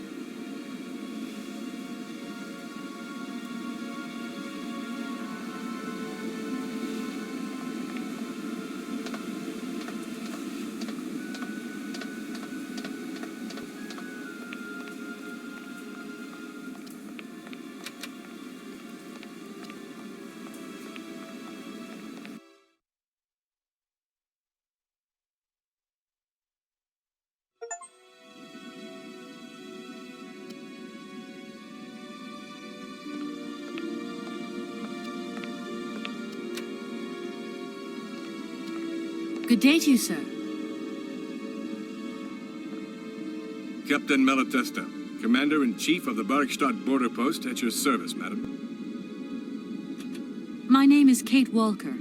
Good day to you, sir. Captain Malatesta, Commander-in-Chief of the Barrockstadt border post, at your service, madam. My name is Kate Walker.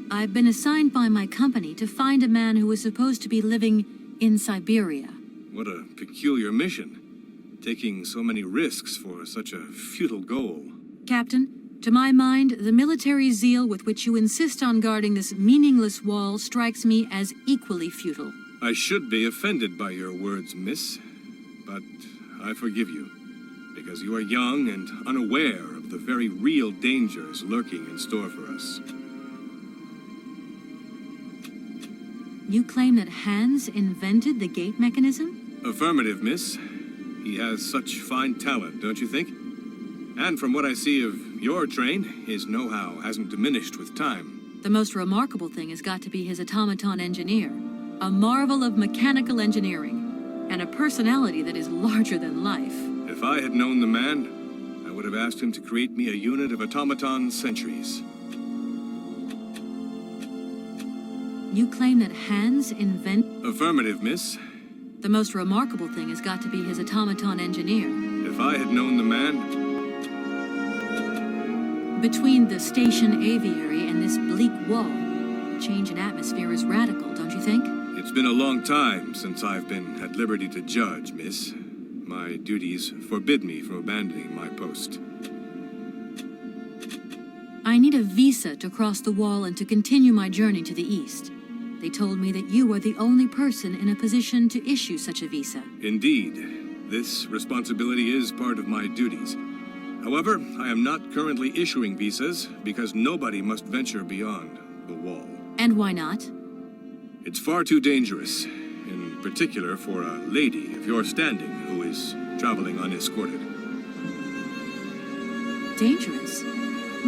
I've been assigned by my company to find a man who was supposed to be living in Syberia. What a peculiar mission. Taking so many risks for such a futile goal. Captain, to my mind, the military zeal with which you insist on guarding this meaningless wall strikes me as equally futile. I should be offended by your words, miss. But I forgive you. Because you are young and unaware of the very real dangers lurking in store for us. You claim that Hans invented the gate mechanism? Affirmative, miss. He has such fine talent, don't you think? And from what I see of your train, his know-how hasn't diminished with time. The most remarkable thing has got to be his automaton engineer. A marvel of mechanical engineering. And a personality that is larger than life. If I had known the man, I would have asked him to create me a unit of automaton sentries. You claim that Hans invented... Affirmative, miss. The most remarkable thing has got to be his automaton engineer. If I had known the man... Between the station aviary and this bleak wall, the change in atmosphere is radical, don't you think? It's been a long time since I've been at liberty to judge, miss. My duties forbid me from abandoning my post. I need a visa to cross the wall and to continue my journey to the east. They told me that you are the only person in a position to issue such a visa. Indeed. This responsibility is part of my duties. However, I am not currently issuing visas because nobody must venture beyond the wall. And why not? It's far too dangerous, in particular for a lady of your standing who is traveling unescorted. Dangerous?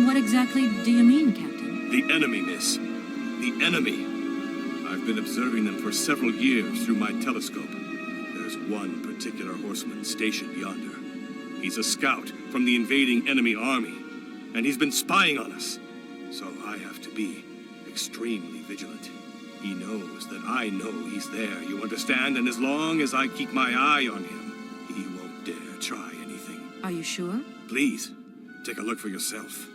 What exactly do you mean, Captain? The enemy, miss. The enemy. I've been observing them for several years through my telescope. There's one particular horseman stationed yonder. He's a scout from the invading enemy army, and he's been spying on us. So I have to be extremely vigilant. He knows that I know he's there, you understand? And as long as I keep my eye on him, he won't dare try anything. Are you sure? Please, take a look for yourself.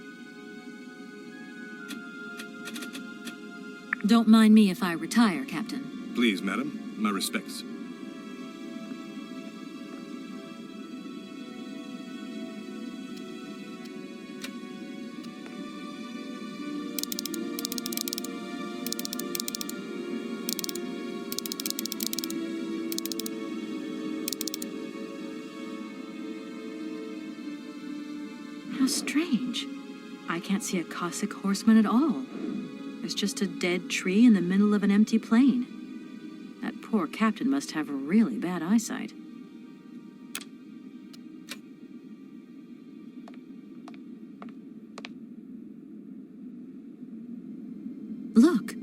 Don't mind me if I retire, Captain. Please, madam. My respects. How strange. I can't see a Cossack horseman at all. There's just a dead tree in the middle of an empty plain. That poor captain must have really bad eyesight. Look,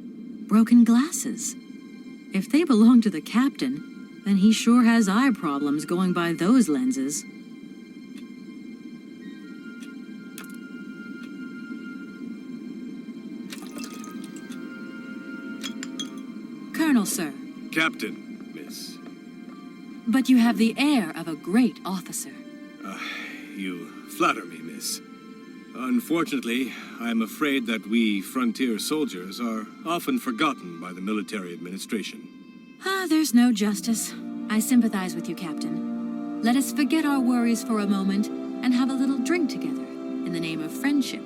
broken glasses. If they belong to the captain, then he sure has eye problems going by those lenses. Colonel, sir. Captain, miss. But you have the air of a great officer. You flatter me, miss. Unfortunately, I am afraid that we frontier soldiers are often forgotten by the military administration. There's no justice. I sympathize with you, Captain. Let us forget our worries for a moment and have a little drink together in the name of friendship.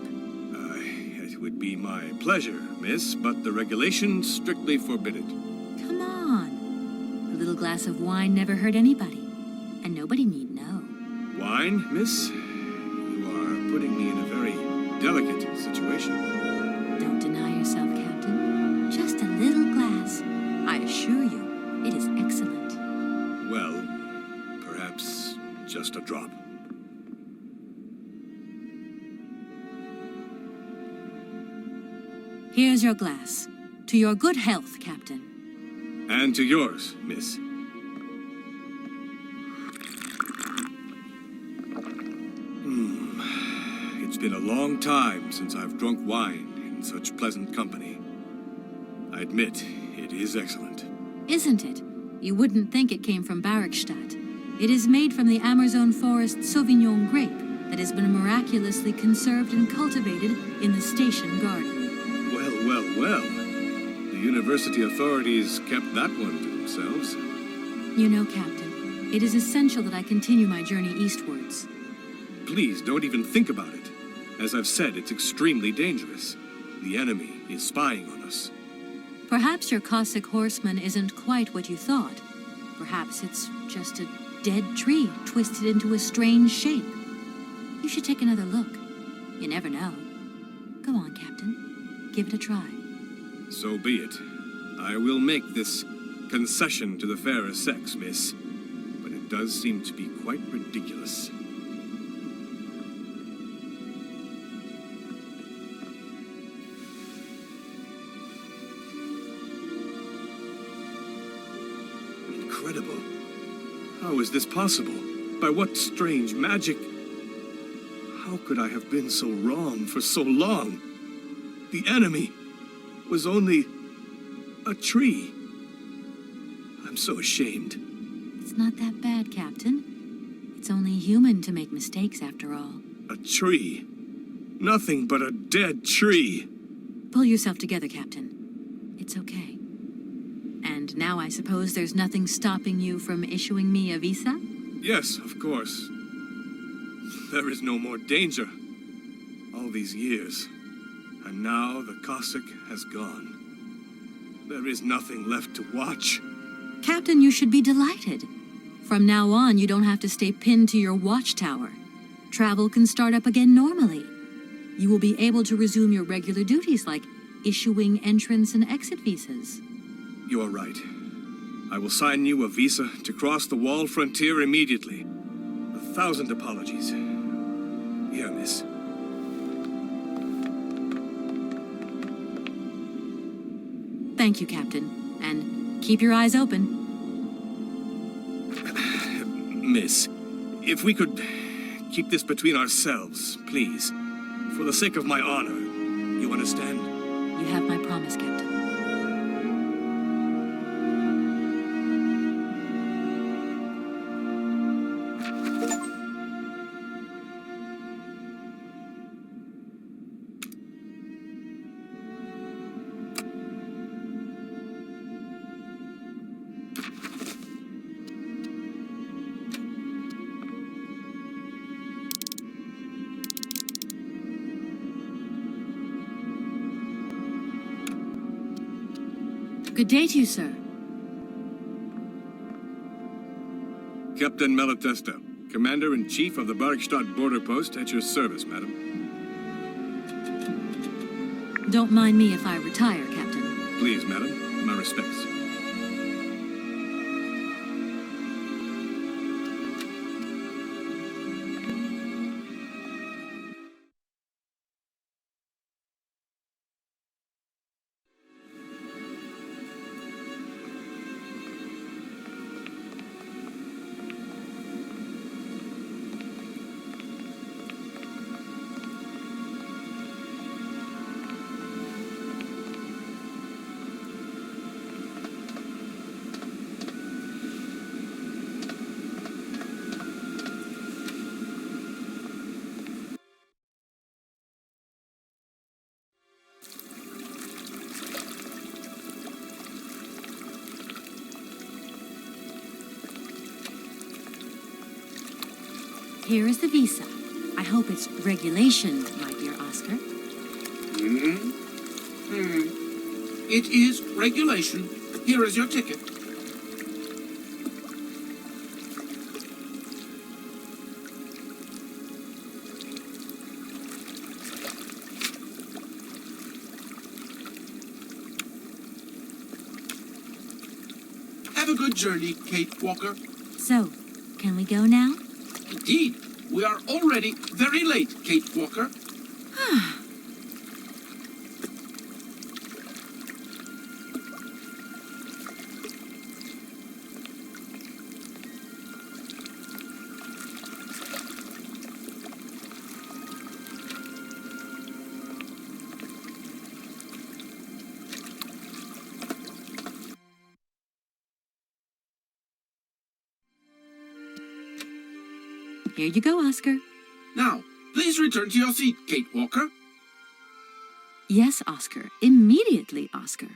It would be my pleasure, miss, but the regulations strictly forbid it. Come on. A little glass of wine never hurt anybody, and nobody need know. Wine, miss? You are putting me in a very delicate situation. Don't deny yourself, Captain. Just a little glass. I assure you, it is excellent. Well, perhaps just a drop. Here's your glass. To your good health, Captain. And to yours, miss. It's been a long time since I've drunk wine in such pleasant company. I admit, it is excellent. Isn't it? You wouldn't think it came from Barrockstadt. It is made from the Amazon forest Sauvignon grape that has been miraculously conserved and cultivated in the station garden. Well. The university authorities kept that one to themselves. You know, Captain, it is essential that I continue my journey eastwards. Please, don't even think about it. As I've said, it's extremely dangerous. The enemy is spying on us. Perhaps your Cossack horseman isn't quite what you thought. Perhaps it's just a dead tree twisted into a strange shape. You should take another look. You never know. Go on, Captain. Give it a try. So be it. I will make this concession to the fairer sex, miss. But it does seem to be quite ridiculous. Incredible. How is this possible? By what strange magic? How could I have been so wrong for so long? The enemy was only a tree. I'm so ashamed. It's not that bad, Captain. It's only human to make mistakes, after all. A tree. Nothing but a dead tree. Pull yourself together, Captain. It's okay. And now I suppose there's nothing stopping you from issuing me a visa? Yes, of course. There is no more danger. All these years. And now the Cossack has gone. There is nothing left to watch. Captain, you should be delighted. From now on, you don't have to stay pinned to your watchtower. Travel can start up again normally. You will be able to resume your regular duties like issuing entrance and exit visas. You are right. I will sign you a visa to cross the wall frontier immediately. 1,000 apologies. Here, miss. Thank you, Captain. And keep your eyes open. Miss, if we could keep this between ourselves, please. For the sake of my honor. You understand? You have my promise, Captain. Good day to you, sir. Captain Malatesta, Commander-in-Chief of the Barrockstadt border post, at your service, madam. Don't mind me if I retire, Captain. Please, madam. My respects. Here is the visa. I hope it's regulation, my dear Oscar. It is regulation. Here is your ticket. Have a good journey, Kate Walker. So, can we go now? Indeed, we are already very late, Kate Walker. Here you go, Oscar. Now, please return to your seat, Kate Walker. Yes, Oscar. Immediately, Oscar.